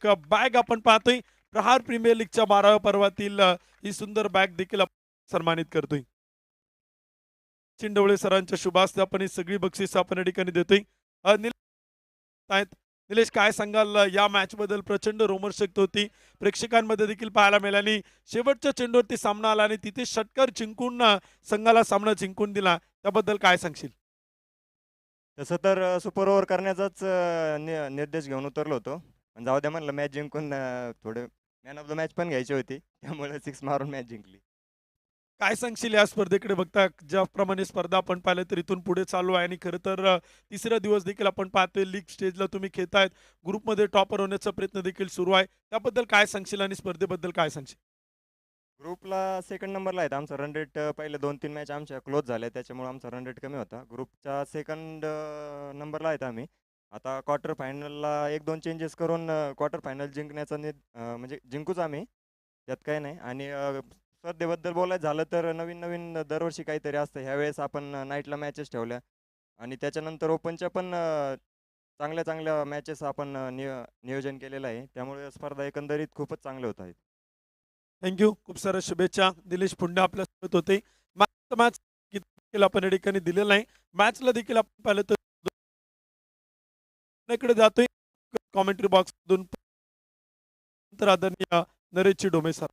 Bag आपण पाहतोय प्रहार premier लीगच्या 12व्या पर्वातील ही सुंदर बॅग देखील आपण सन्मानित करतोय. चिंडवळे सरांच्या शुभ हस्ते आपण ही सगळी बक्षीस आपण या ठिकाणी देतोय. निलेश काय सांगाल या मॅच बद्दल? प्रचंड रोमहर्षक होती, प्रेक्षकांमध्ये देखील पाहायला मिळाली. शेवटच्या चेंडूवरती सामना आला आणि तिथे षटकार जिंकून संघाला सामना जिंकून दिला, त्याबद्दल काय सांगशील? तसं तर सुपर ओव्हर करण्याचाच निर्देश घेऊन उतरलो होतो. पण जाऊ द्या म्हणलं मॅच जिंकून थोडे मॅन ऑफ द मॅच पण घ्यायची होती. त्यामुळे 6 मारून मॅच जिंकली. काय सांगशील या स्पर्धेकडे बघता? ज्याप्रमाणे स्पर्धा आपण पाहिलं तर इथून पुढे चालू आहे आणि खरं तर तिसरा दिवस देखील आपण पाहतोय. लीग स्टेजला तुम्ही खेळतायत, ग्रुपमध्ये टॉपर होण्याचा प्रयत्न देखील सुरू आहे. त्याबद्दल काय सांगशील आणि स्पर्धेबद्दल काय सांगशील? ग्रुपला सेकंड नंबरला आहेत. आमचा रन रेट पहिले 2-3 मॅच आमच्या क्लोज झाल्या, त्याच्यामुळे आमचा रन रेट कमी होता. ग्रुपच्या सेकंड नंबरला आहेत आम्ही. आता क्वार्टर फायनलला 1-2 चेंजेस करून क्वार्टर फायनल जिंकण्याचा म्हणजे जिंकूच आम्ही, त्यात काही नाही. आणि स्पर्धेबद्दल बोलायचं झालं तर नवीन दरवर्षी काहीतरी असतं. ह्यावेळेस आपण नाईटला मॅचेस ठेवल्या आणि त्याच्यानंतर ओपनच्या पण चांगल्या चांगल्या मॅचेस आपण नियोजन केलेलं आहे. त्यामुळे स्पर्धा एकंदरीत खूपच चांगल्या होत आहेत. थँक्यू. खूप साऱ्या शुभेच्छा. निलेश पुंडे आपल्यासोबत होते. मॅच देखील आपण या ठिकाणी दिलेला आहे. मॅचला देखील आपण पाहिलं तर कडे जातोय कॉमेंट्री बॉक्स मधून तर आदरणीय नरेशजी डोमे सर.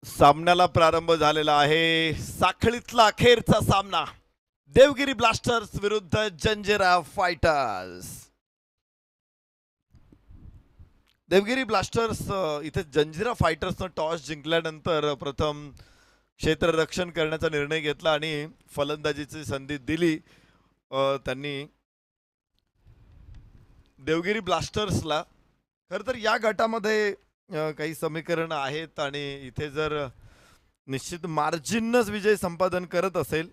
सामन्याला प्रारंभ झालेला आहे. साखळीतला अखेरचा सामना देवगिरी ब्लास्टर्स विरुद्ध जंजिरा फायटर्स. देवगिरी ब्लास्टर्स इथे जंजिरा फायटर्सनं टॉस जिंकल्यानंतर प्रथम क्षेत्ररक्षण करण्याचा निर्णय घेतला आणि फलंदाजीची संधी दिली त्यांनी देवगिरी ब्लास्टर्सला. खरं तर या गटामध्ये काही समीकरण आहेत आणि इथे जर निश्चित मार्जिनच विजय संपादन करत असेल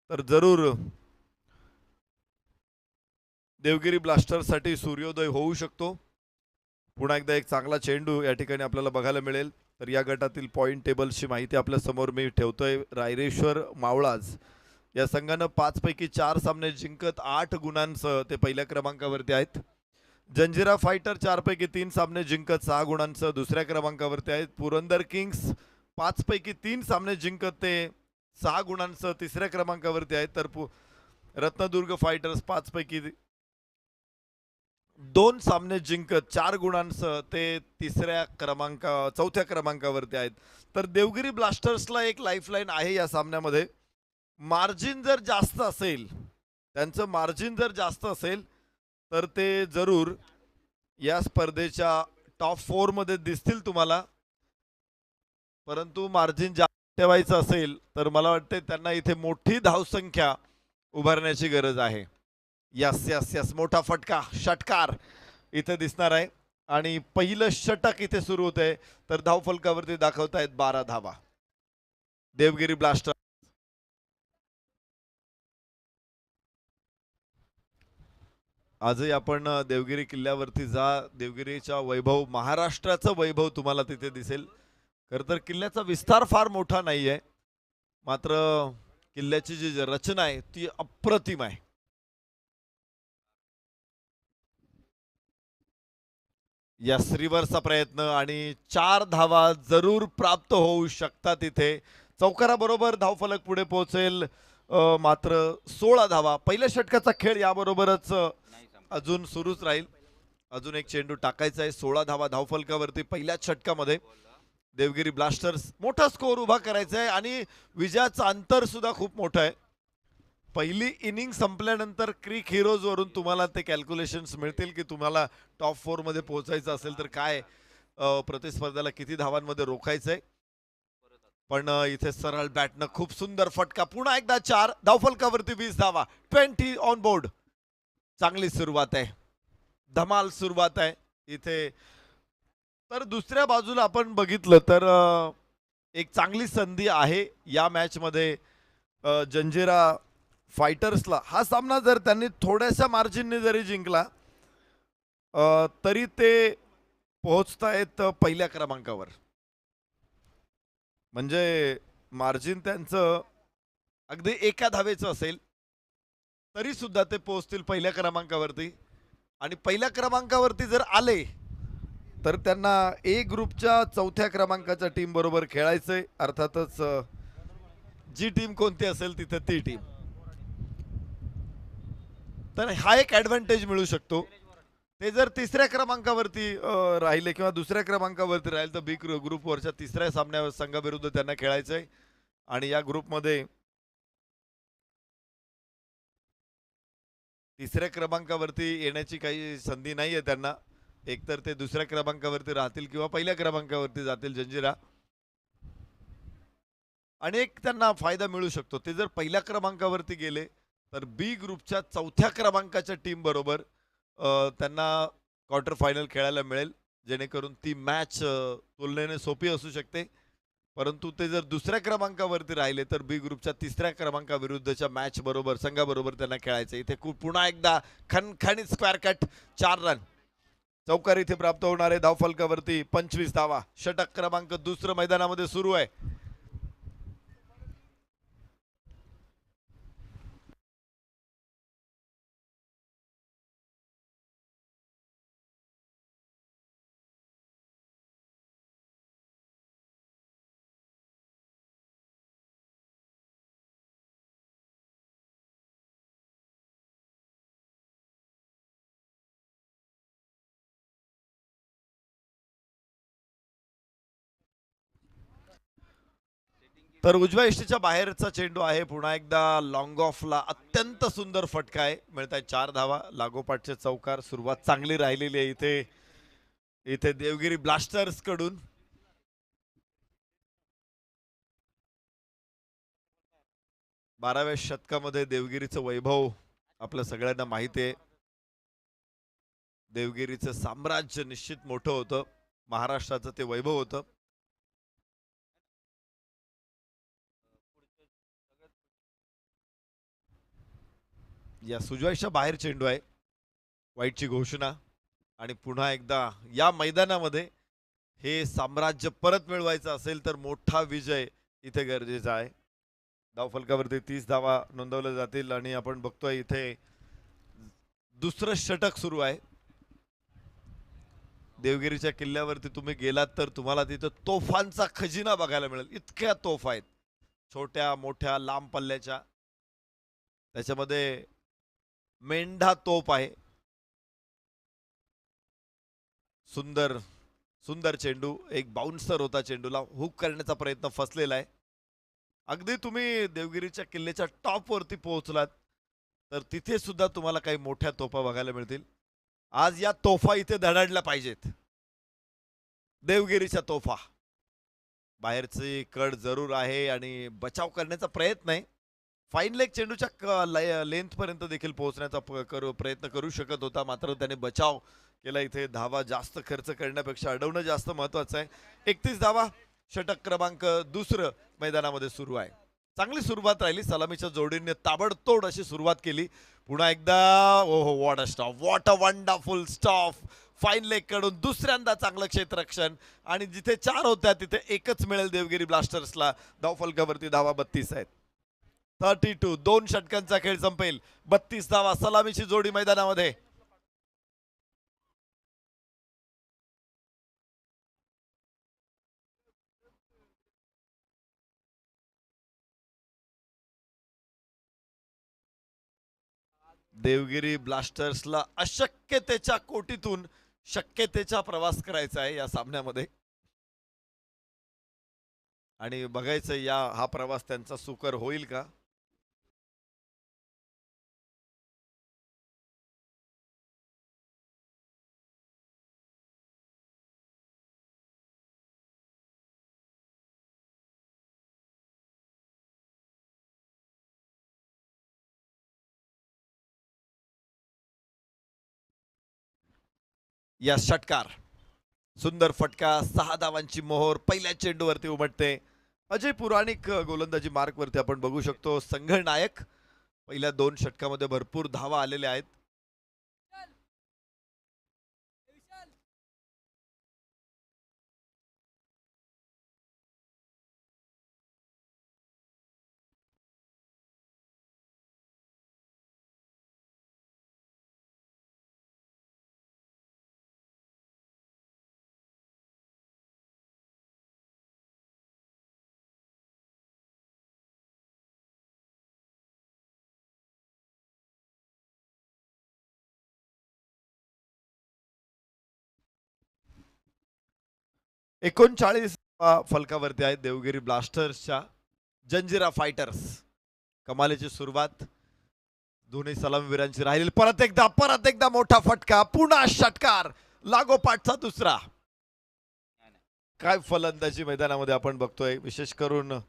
तर जरूर देवगिरी ब्लास्टर्ससाठी सूर्योदय होऊ शकतो. पुन्हा एकदा एक चांगला चेंडू या ठिकाणी आपल्याला बघायला मिळेल. तर या गटातील पॉईंट टेबलची माहिती आपल्या समोर मी ठेवतोय. रायरेश्वर मावळाज या संघानं 5 पैकी 4 सामने जिंकत 8 गुणांसह ते पहिल्या क्रमांकावरती आहेत. जंजिरा फायटर 4 पैकी 3 सामने जिंकत 6 गुणांसह दुसऱ्या क्रमांकावरती आहेत. पुरंदर किंग्स 5 पैकी 3 सामने जिंकत ते 6 गुणांसह तिसऱ्या क्रमांकावरती आहेत. तर रत्नदुर्ग फायटर्स 5 पैकी 2 सामने जिंकत 4 गुणांसह ते चौथ्या क्रमांकावरती आहेत. तर देवगिरी ब्लास्टर्सला एक लाईफलाईन आहे या सामन्यामध्ये. मार्जिन जर जास्त असेल, त्यांचं मार्जिन जर जास्त असेल तर ते जरूर या स्पर्धेच्या टॉप 4 मध्ये दिसतील तुम्हाला. परंतु मार्जिन जास्त ठेवायचं असेल तर मला वाटते त्यांना इथे मोठी धावसंख्या उभारण्याची गरज आहे. यस यस यस, मोठा फटका षटकार इथे दिसणार आहे आणि पहिलं षटक इथे सुरू होते. तर धावफलकावरती दाखवतायत 12 धावा देवगिरी ब्लास्टर. आजही आपण देवगिरी किल्ल्यावरती जा. देवगिरीचा वैभव, महाराष्ट्राचं वैभव तुम्हाला तिथे दिसेल. खरं तर किल्ल्याचा विस्तार फार मोठा नाहीये, मात्र किल्ल्याची जी रचना आहे ती अप्रतिम आहे. यस, रिव्हर्सचा प्रयत्न आणि 4 धावा जरूर प्राप्त होऊ शकतात इथे. चौकाराबरोबर धावफलक पुढे पोहोचेल. मात्र 16 धावा. पहिल्या षटकाचा खेळ याबरोबरच अजून सुरूच राहील. अजून एक चेंडू टाकायचा आहे. 16 धावा धावफलकावरती पहिल्याच षटकामध्ये. देवगिरी ब्लास्टर्स मोठा स्कोर उभा करायचा आहे आणि विजयाचं अंतर सुद्धा खूप मोठं आहे. पहिली इनिंग संपल्यानंतर क्रिक हिरोज वरून तुम्हाला ते कॅल्क्युलेशन्स मिळतील की तुम्हाला टॉप 4 मध्ये पोहोचायचं असेल तर काय प्रतिस्पर्ध्याला किती धावांमध्ये रोखायचंय. पण इथे सरळ बॅटनं खूप सुंदर फटका. पुन्हा एकदा 4 धावफलकावरती 20 धावा. 20 ऑन बोर्ड. चांगली सुरुवात आहे, धमाल सुरुवात आहे इथे. तर दुसऱ्या बाजूला आपण बघितलं तर एक चांगली संधी आहे या मॅच मध्ये जंजिरा फायटर्सला. हा सामना जर त्यांनी थोड्याशा मार्जिनने जरी जिंकला तरी ते पोहोचतायत पहिल्या क्रमांकावर. म्हणजे मार्जिन त्यांचं अगदी एका धावेचं असेल तरी सुद्धा ते पोहोचतील पहिल्या क्रमांकावरती. आणि पहिल्या क्रमांकावरती जर आले तर त्यांना ए ग्रुपच्या चौथ्या क्रमांकाच्या टीम बरोबर खेळायचंय. अर्थातच जी टीम कोणती असेल तिथे ती टीम. तर हा एक ॲडव्हान्टेज मिळू शकतो. ते जर तिसऱ्या क्रमांकावरती राहिले किंवा दुसऱ्या क्रमांकावरती राहिले तर बी ग्रुपवरच्या तिसऱ्या सामन्या संघाविरुद्ध त्यांना खेळायचंय. आणि या ग्रुपमध्ये तिसऱ्या क्रमांकावरती येण्याची काही संधी नाहीये त्यांना. एकतर ते दुसऱ्या क्रमांकावरती राहतील किंवा पहिल्या क्रमांकावरती जातील जंजिरा. आणि एक त्यांना फायदा मिळू शकतो, ते जर पहिल्या क्रमांकावरती गेले तर बी ग्रुपच्या चौथ्या क्रमांकाच्या टीम बरोबर त्यांना क्वार्टर फायनल खेळायला मिळेल, जेणेकरून ती मॅच तुलनेने सोपी असू शकते. परंतु ते जर दुसऱ्या क्रमांकावरती राहिले तर बी ग्रुपच्या तिसऱ्या क्रमांकाविरुद्धच्या मॅच बरोबर संघाबरोबर त्यांना खेळायचं. इथे पुन्हा एकदा खणखणीत स्क्वेअर कट, 4 रन. चौकार इथे प्राप्त होणार आहे. धावफलकावरती 25 धावा. षटक क्रमांक दुसरं मैदानामध्ये सुरू आहे. तर उजव्या इष्टीच्या बाहेरचा चेंडू आहे. पुन्हा एकदा लॉंग ऑफला अत्यंत सुंदर फटका आहे. मिळताय 4 धावा. लागोपाठचे चौकार. सुरुवात चांगली राहिलेली आहे इथे इथे देवगिरी ब्लास्टर्स कडून. बाराव्या शतकामध्ये देवगिरीचं वैभव आपल्या सगळ्यांना माहिती आहे. देवगिरीचं साम्राज्य निश्चित मोठं होतं. महाराष्ट्राचं ते वैभव होतं. या सुजवाईच्या बाहेर चेंडू आहे. वाईटची घोषणा. आणि पुन्हा एकदा या मैदानामध्ये हे साम्राज्य परत मिळवायचं असेल तर मोठा विजय इथे गरजेचा आहे. धावफलकावरती 30 धावा नोंदवल्या जातील. आणि आपण बघतोय इथे दुसरं षटक सुरू आहे. देवगिरीच्या किल्ल्यावरती तुम्ही गेलात तर तुम्हाला तिथं तोफांचा खजिना बघायला मिळेल. इतक्या तोफ आहेत, छोट्या मोठ्या लांब पल्ल्याच्या. त्याच्यामध्ये मेंढा तोफ आहे. सुंदर सुंदर चेंडू. एक बाउन्सर होता, चेंडूला हुक करण्याचा प्रयत्न फसलेला आहे. अगदी तुम्ही देवगिरीच्या किल्ल्याच्या टॉपवरती पोहोचलात तर तिथे सुद्धा तुम्हाला काही मोठ्या तोफा बघायला मिळतील. आज या तोफा इथे धडाडल्या पाहिजेत. देवगिरीच्या तोफा. बाहेरची कड जरूर आहे आणि बचाव करण्याचा प्रयत्न आहे. फाईन लेग चेंडूच्या लेंथ पर्यंत देखील पोहोचण्याचा प्रयत्न करू शकत होता, मात्र त्याने बचाव केला. इथे धावा जास्त खर्च करण्यापेक्षा अडवणं जास्त महत्वाचं आहे. 31 धावा. षटक क्रमांक दुसरं मैदानामध्ये सुरू आहे. चांगली सुरुवात राहिली. सलामीच्या जोडीने ताबडतोड अशी सुरुवात केली. पुन्हा एकदा ओहो, what a stop, what a wonderful stop. Fine leg कडून दुसऱ्यांदा चांगलं क्षेत्ररक्षण. आणि जिथे 4 होत्या तिथे एकच मिळेल देवगिरी ब्लास्टर्सला. धावफलकावरती धावा 32 आहेत. 32. 2 षटकांचा खेळ संपेल. 32 धावा. सलामीची जोडी मैदानामध्ये. देवगिरी ब्लास्टर्सला अशक्यतेच्या कोटीतून शक्यतेचा प्रवास करायचा आहे या सामन्यामध्ये. आणि बघायचं हा प्रवास त्यांचा सुकर होईल का. या षटकार. सुंदर फटका. 6 धावांची मोहोर पहिल्या चेंडूवरती उमटते. अजय पुराणिक गोलंदाजी मार्कवरती आपण बघू शकतो. संघनायक. पहिल्या 2 षटकामध्ये भरपूर धावा आलेल्या आहेत. 39 फलकावरती आहेत देवगिरी ब्लास्टर्सच्या जंजिरा फायटर्स. कमालीची सुरुवात दोन्ही सलामीवीरांची राहिली. परत एकदा मोठा फटका, पुन्हा षटकार, लागोपाठचा दुसरा. काय फलंदाजी मैदानामध्ये आपण बघतोय, विशेष करून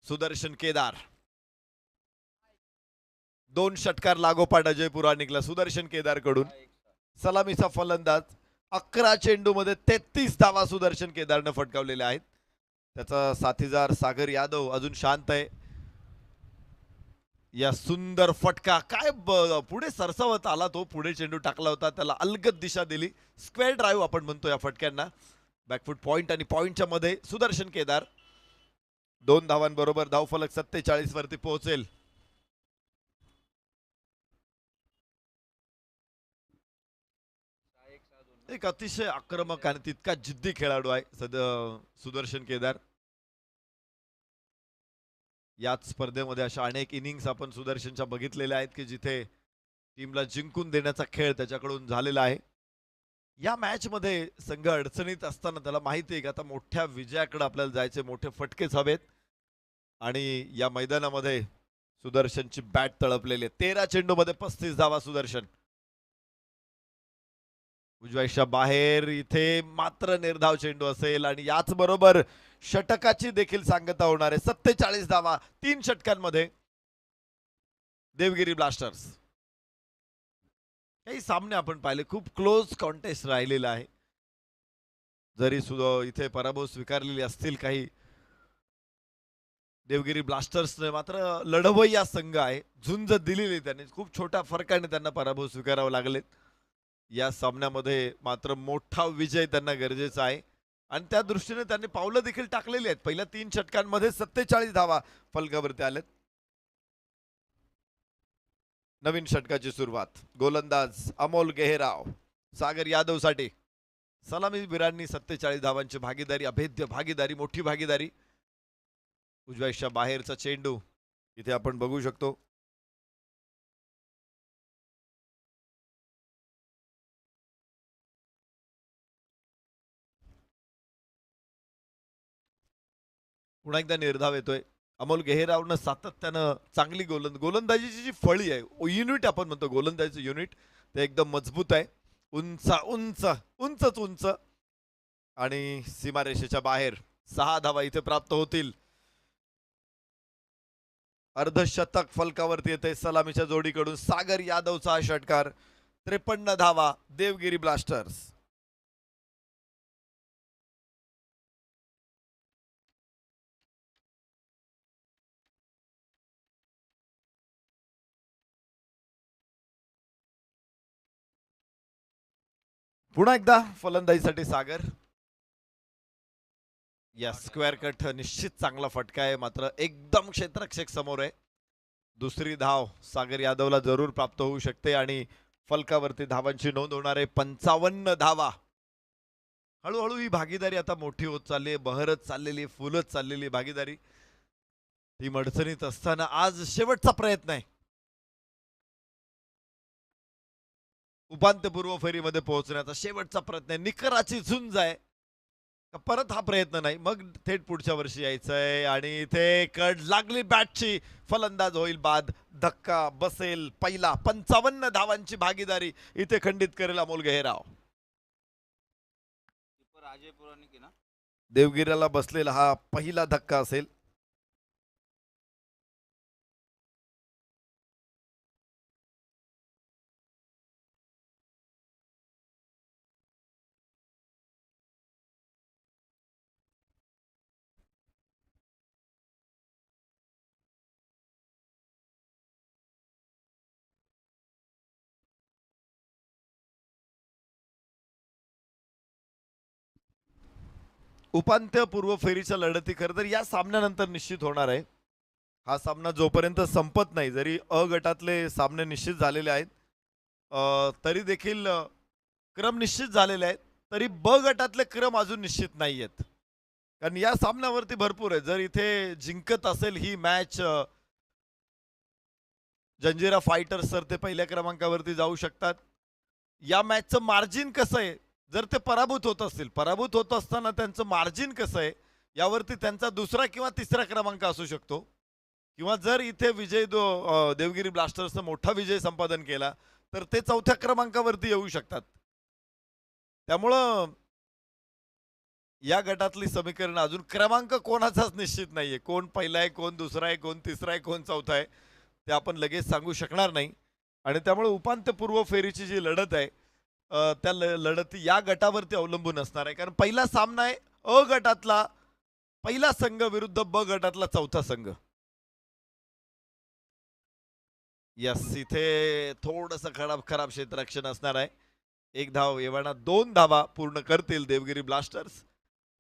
सुदर्शन केदार. 2 षटकार लागोपाठ अजय पुराणिकला सुदर्शन केदार कडून. सलामीचा फलंदाज 11 चेंडूमध्ये 33 धावा सुदर्शन केदारनं फटकावलेल्या आहेत. त्याचा साथीदार सागर यादव अजून शांत आहे. या सुंदर फटका काय पुढे सरसावत आला, तो पुढे चेंडू टाकला होता, त्याला अलगद दिशा दिली. स्क्वेअर ड्राईव्ह आपण म्हणतो या फटक्यांना. बॅकफूट पॉइंट आणि पॉइंटच्या मध्ये सुदर्शन केदार 2 धावांबरोबर धावफलक 47 वरती पोहोचेल. एक अतिशय आक्रमक आणि तितका जिद्दी खेळाडू आहे सुदर्शन केदार. याच स्पर्धेमध्ये अशा अनेक इनिंग्स आपण सुदर्शनच्या बघितलेल्या आहेत की जिथे टीमला जिंकून देण्याचा खेळ त्याच्याकडून झालेला आहे. या मॅच मध्ये संघ अडचणीत असताना त्याला माहिती आहे की आता मोठ्या विजयाकडे आपल्याला जायचे, मोठे फटकेच हवेत. आणि या मैदानामध्ये सुदर्शनची बॅट तळपलेली आहे. 13 चेंडूमध्ये 35 धावा सुदर्शन. उजव्याच्या बाहेर, इथे मात्र निर्धाव चेंडू असेल आणि याच बरोबर षटकाची देखील सांगता होणार आहे. 47 धावा 3 षटकांमध्ये देवगिरी ब्लास्टर्स. काही सामने आपण पाहिले, खूप क्लोज कॉन्टेस्ट राहिलेला आहे. जरी इथे पराभव स्वीकारलेले असतील काही देवगिरी ब्लास्टर्सने, मात्र लढवय्या संघ आहे, झुंज दिलेली त्यांनी. खूप छोट्या फरकाने त्यांना पराभव स्वीकारावे लागलेत. या सामन्यामध्ये मात्र मोठा विजय त्यांना गरजेचा आहे आणि त्या दृष्टीने त्यांनी पावलं देखील टाकलेली आहेत. पहिल्या 3 षटकांमध्ये 47 धावा फलकावरती आलेत. नवीन षटकाची सुरुवात. गोलंदाज अमोल गेहराव सागर यादव साठी. सलामीवीरांनी 47 धावांची भागीदारी, अभेद्य भागीदारी, मोठी भागीदारी. उजव्याच्या बाहेरचा चेंडू इथे आपण बघू शकतो. पुन्हा एकदा निर्धाव येतोय. अमोल गेहरावनं सातत्यानं चांगली गोलंदाजीची जी फळी आहे, युनिट आपण म्हणतो गोलंदाजीचं युनिट, ते एकदम मजबूत आहे. उंचच उंच आणि सीमारेषेच्या बाहेर 6 धावा इथे प्राप्त होतील. अर्धशतक फलकावरती येते सलामीच्या जोडीकडून. सागर यादवचा हा षटकार. 53 धावा देवगिरी ब्लास्टर्स. पुन्हा एकदा फलंदाजीसाठी सागर. या स्क्वेअर कट निश्चित चांगला फटका आहे, मात्र एकदम क्षेत्ररक्षक समोर आहे. दुसरी धाव सागर यादवला जरूर प्राप्त होऊ शकते आणि फलकावरती धावांची नोंद होणार आहे. 55 धावा. हळूहळू ही भागीदारी आता मोठी होत चालली आहे, बहरत चाललेली, फुलत चाललेली भागीदारी. टीम अडचणीत असताना आज शेवटचा प्रयत्न आहे. उपांत्यपूर्व फेरीमध्ये पोहोचण्याचा शेवटचा प्रयत्न आहे. निकराची झुंज आहे. परत हा प्रयत्न नाही, मग थेट पुढच्या वर्षी यायचंय. आणि इथे कड लागली बॅटची, फलंदाज होईल बाद. धक्का बसेल पहिला. 55 धावांची भागीदारी इथे खंडित करेल अमोल गेहराव. देवगिरीला बसलेला हा पहिला धक्का असेल. उपांत्यपूर्व फेरीच्या लढती खरं तर या सामन्यानंतर निश्चित होणार आहे. हा सामना जोपर्यंत संपत नाही, जरी अ गटातले सामने निश्चित झालेले आहेत, तरी देखील क्रम निश्चित झालेले आहेत, तरी ब गटातले क्रम अजून निश्चित नाही आहेत. कारण या सामन्यावरती भरपूर आहे. जर इथे जिंकत असेल ही मॅच जंजिरा फायटर्स, तर ते पहिल्या क्रमांकावरती जाऊ शकतात. या मॅचचं मार्जिन कसं आहे जर ते पराभूत होत असतील, पराभूत होत असताना त्यांचं मार्जिन कसं आहे यावरती त्यांचा दुसरा किंवा तिसरा क्रमांक असू शकतो. किंवा जर इथे देवगिरी ब्लास्टर्सनं मोठा विजय संपादन केला तर ते चौथ्या क्रमांकावरती येऊ शकतात. त्यामुळं या गटातली समीकरण अजून क्रमांक कोणाचाच निश्चित नाहीये. कोण पहिला आहे, कोण दुसरा आहे, कोण तिसरा आहे, कोण चौथा आहे ते आपण लगेच सांगू शकणार नाही. आणि त्यामुळे उपांत्यपूर्व फेरीची जी लढत आहे त्या लढती या गटावरती अवलंबून असणार आहे. कारण पहिला सामना आहे अ गटातला पहिला संघ विरुद्ध ब गटातला चौथा संघ. यस, इथे थोडंसं खराब क्षेत्ररक्षण असणार आहे. एक धाव एव्हाना 2 धावा पूर्ण करतील देवगिरी ब्लास्टर्स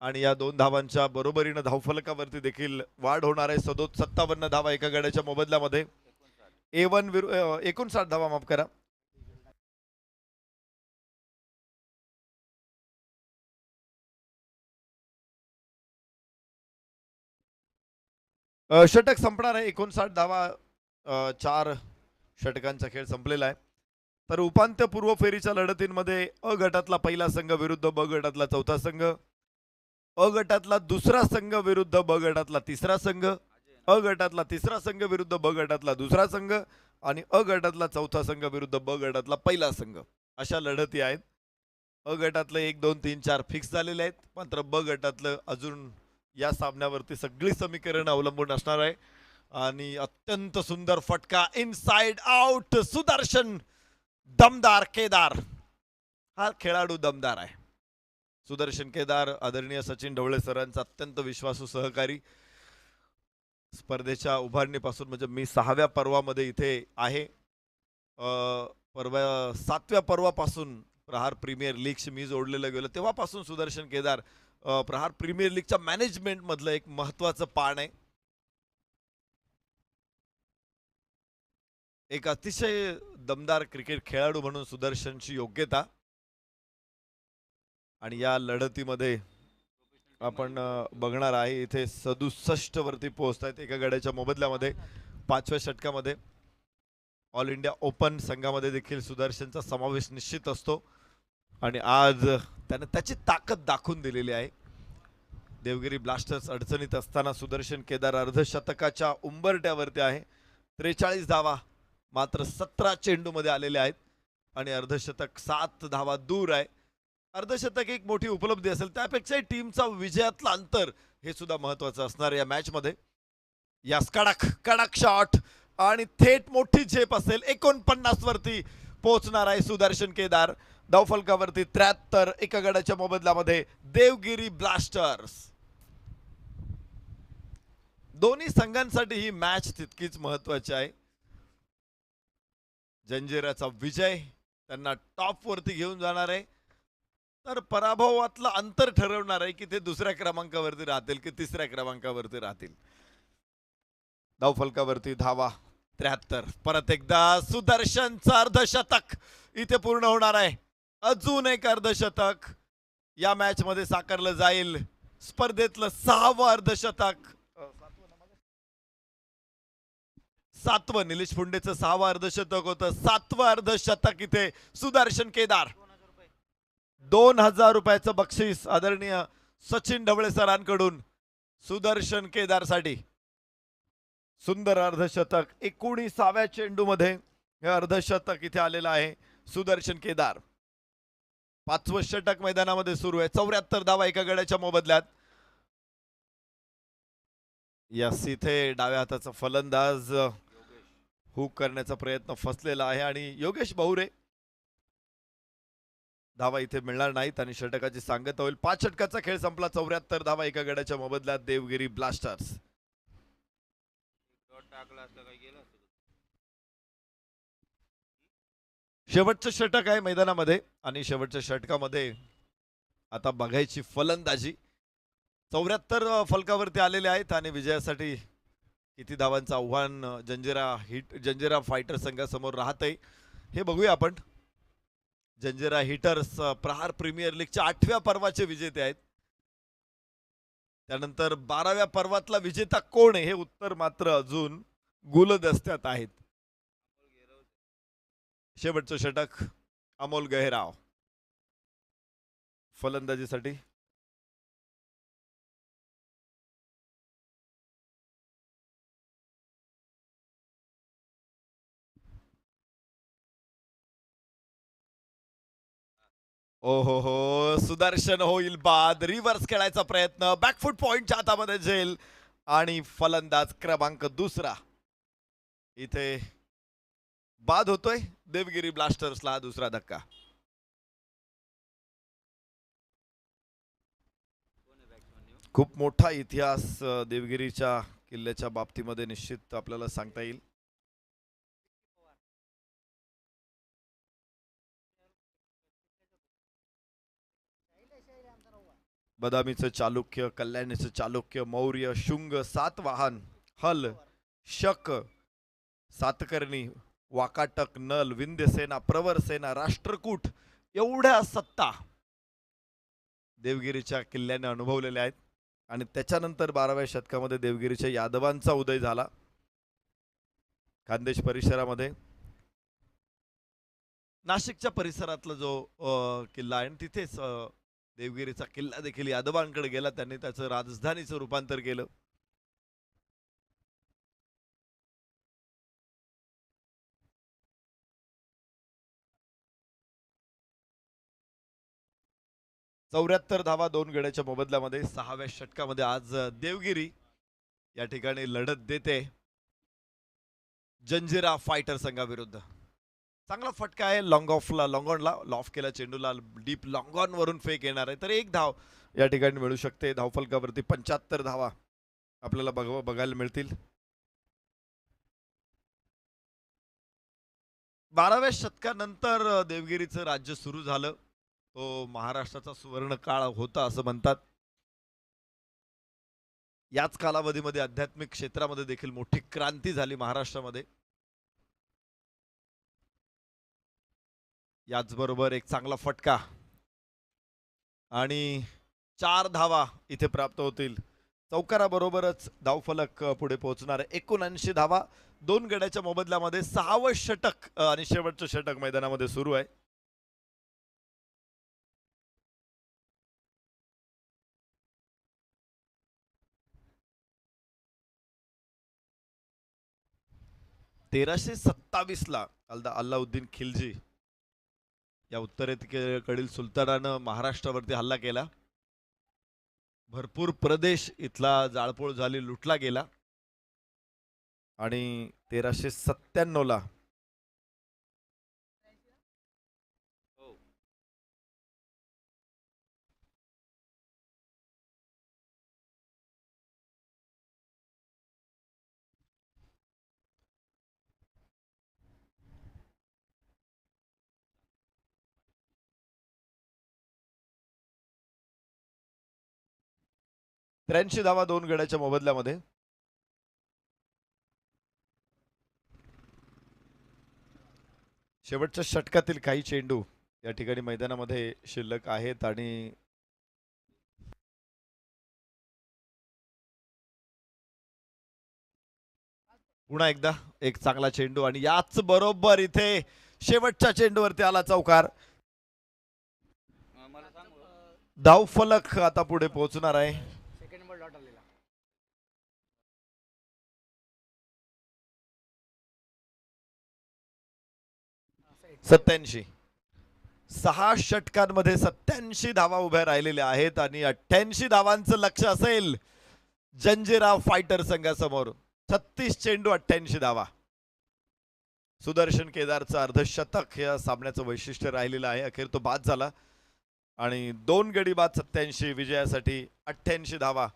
आणि या 2 धावांच्या बरोबरीनं धावफलकावरती देखील वाढ होणार आहे. 57 धावा एका गड्याच्या मोबदल्यामध्ये. A1 59 धावा, माफ करा. षटक संपणार आहे. 59 धावा, 4 षटकांचा खेळ संपलेला आहे. तर उपांत्यपूर्व फेरीच्या लढतींमध्ये अ गटातला पहिला संघ विरुद्ध ब गटातला चौथा संघ, अ गटातला दुसरा संघ विरुद्ध ब गटातला तिसरा संघ, अ गटातला तिसरा संघ विरुद्ध ब गटातला दुसरा संघ आणि अ गटातला चौथा संघ विरुद्ध ब गटातला पहिला संघ, अशा लढती आहेत. अ गटातलं 1 2 3 4 फिक्स झालेले आहेत. मात्र ब गटातलं अजून या सामन्यावरती सगळी समीकरण अवलंबून असणार आहे. आणि अत्यंत सुंदर फटका इनसाइड आउट. सुदर्शन दमदार केदार, हा खेळाडू दमदार आहे. सुदर्शन केदार आदरणीय सचिन ढवळे सरांचा अत्यंत विश्वासू सहकारी. स्पर्धेच्या उभारणीपासून म्हणजे मी 6व्या पर्वामध्ये इथे आहे. 7व्या पर्वापासून प्रहार प्रीमियर लीगशी मी जोडलेलं गेलो तेव्हापासून सुदर्शन केदार प्रहार प्रीमियर लीगच्या मॅनेजमेंट मधलं एक महत्वाचं पान आहे. एक अतिशय दमदार क्रिकेट खेळाडू म्हणून सुदर्शनची योग्यता. आणि या लढतीमध्ये आपण बघणार आहे इथे 67 वरती पोहोचतायत एका गड्याच्या मोबदल्यामध्ये. 5व्या षटकामध्ये ऑल इंडिया ओपन संघामध्ये देखील सुदर्शनचा समावेश निश्चित असतो आणि आज त्याने त्याची ताकद दाखवून दिलेली आहे. देवगिरी ब्लास्टर्स अडचणीत असताना सुदर्शन केदार अर्धशतकाच्या उंबरट्यावरती आहे. 43 धावा मात्र 17 चेंडूमध्ये आलेले आहेत आणि अर्धशतक 7 धावा दूर आहे. अर्धशतक एक मोठी उपलब्धी असेल, त्यापेक्षा टीमचा विजयातलं अंतर हे सुद्धा महत्वाचं असणार या मॅच मध्ये. यास कडक शॉट आणि थेट मोठी झेप असेल. 49 वरती पोहोचणार आहे सुदर्शन केदार. धावफलकावरती 73 एका गडाच्या मोबदल्यामध्ये देवगिरी ब्लास्टर्स. दोन्ही संघांसाठी ही मॅच तितकीच महत्वाची आहे. जंजिराचा विजय त्यांना टॉप वरती घेऊन जाणार आहे, तर पराभवातलं अंतर ठरवणार आहे की ते दुसऱ्या क्रमांकावरती राहतील की तिसऱ्या क्रमांकावरती राहतील. धावफलकावरती धावा 73. परत एकदा सुदर्शनचं अर्धशतक इथे पूर्ण होणार आहे. अजून एक अर्धशतक या मॅच मध्ये साकारलं जाईल. स्पर्धेतलं 6वं अर्धशतक, 7वं निलेश फुंडेचं 6वं अर्धशतक होतं. 7वं अर्धशतक इथे सुदर्शन केदार. 2000 रुपयाचं बक्षीस आदरणीय सचिन ढवळे सरांकडून सुदर्शन केदार साठी. सुंदर अर्धशतक 19व्या चेंडूमध्ये हे अर्धशतक इथे आलेलं आहे सुदर्शन केदार. 5वं षटक मैदानामध्ये सुरू आहे. 74 धावा एका गड्याच्या मोबदल्यात. यस, इथे डाव्या हाताचा फलंदाज हुक करण्याचा प्रयत्न फसलेला आहे आणि योगेश बहुरे धावा इथे मिळणार नाहीत आणि षटकाची सांगता होईल. 5 षटकाचा खेळ संपला. 74 धावा एका गड्याच्या मोबदल्यात देवगिरी ब्लास्टर्स. शेवटचं षटक आहे मैदानामध्ये आणि शेवटच्या षटकामध्ये आता बघायची फलंदाजी. 74 फलकावरती आलेले आहेत आणि विजयासाठी किती धावांचं आव्हान जंजिरा फायटर संघासमोर राहतंय हे बघूया आपण. जंजिरा हिटर्स प्रहार प्रीमियर लीगच्या 8व्या पर्वाचे विजेते आहेत. त्यानंतर 12व्या पर्वातला विजेता कोण आहे हे उत्तर मात्र अजून गुलदस्त्यात आहेत. शेवटचं षटक अमोल गहेराव. फलंदाजीसाठी. ओ हो सुदर्शन होईल बाद. रिव्हर्स खेळायचा प्रयत्न, बॅकफुट पॉइंटच्या हातामध्ये झेल आणि फलंदाज क्रमांक दुसरा इथे बाद होतोय. देवगिरी ब्लास्टर्सला हा दुसरा धक्का. खूप मोठा इतिहास देवगिरीच्या किल्ल्याच्या बाबतीमध्ये निश्चित आपल्याला सांगता येईल. बदामीचं चालुक्य, कल्याणीचं चालुक्य, मौर्य, शुंग, सातवाहन, हल, शक, सातकर्णी, वाकाटक, नल, विंध्यसेना, प्रवरसेना, राष्ट्रकूट एवढ्या सत्ता देवगिरीच्या किल्ल्याने अनुभवलेल्या आहेत. आणि त्याच्यानंतर 12व्या शतकामध्ये देवगिरीच्या यादवांचा उदय झाला. खानदेश परिसरामध्ये नाशिकच्या परिसरातला जो किल्ला आहे तिथेच देवगिरीचा किल्ला देखील यादवांकडे गेला. त्यांनी त्याचं राजधानीचं रूपांतर केलं. चौऱ्याहत्तर धावा 2 गड्याच्या मोबदल्यामध्ये 6व्या षटकामध्ये आज देवगिरी या ठिकाणी लढत देते जंजिरा फायटर संघाविरुद्ध. चांगला फटका आहे लॉंग ऑफला, लॉंग ऑनला लॉफ केला चेंडूला, डीप लॉंग ऑन वरून फेक येणार आहे तर एक धाव या ठिकाणी मिळू शकते. धावफलकावरती 75 धावा आपल्याला बघायला मिळतील. 12व्या शतकानंतर देवगिरीचं राज्य सुरू झालं. तो महाराष्ट्राचा सुवर्ण काळ होता असं म्हणतात. याच कालावधीमध्ये आध्यात्मिक क्षेत्रामध्ये देखील मोठी क्रांती झाली महाराष्ट्रामध्ये. याचबरोबर एक चांगला फटका आणि 4 धावा इथे प्राप्त होतील. चौकाराबरोबरच धावफलक पुढे पोहोचणार आहे. 79 धावा 2 गड्याच्या मोबदल्यामध्ये 6वं षटक आणि शेवटचं षटक मैदानामध्ये सुरू आहे. तेराशे 27ला अल्लाउद्दीन खिलजी या उत्तरेकडील सुलतानानं महाराष्ट्रावरती हल्ला केला. भरपूर प्रदेश इथला जाळपोळ झाली, लुटला गेला आणि 1397ला त्र्याऐंशी धावा 2 गड्याच्या मोबदल्यामध्ये. शेवटच्या षटकातील काही चेंडू या ठिकाणी मैदानामध्ये शिल्लक आहेत आणि पुन्हा एकदा एक चांगला चेंडू आणि याच बरोबर इथे शेवटच्या चेंडूवरती आला चौकार. धावफलक आता पुढे पोहोचणार आहे. 87 6 षटकांमध्ये 87 धावा उभ्या राहिलेल्या आहेत आणि 88 धावांचं लक्ष असेल जंजिरा फायटर संघासमोर. 36 चेंडू 88 धावा. सुदर्शन केदारचं अर्धशतक या सामन्याचं वैशिष्ट्य राहिलेलं आहे. अखेर तो बाद झाला आणि 2 गडी बाद 87 विजयासाठी 88 धावा.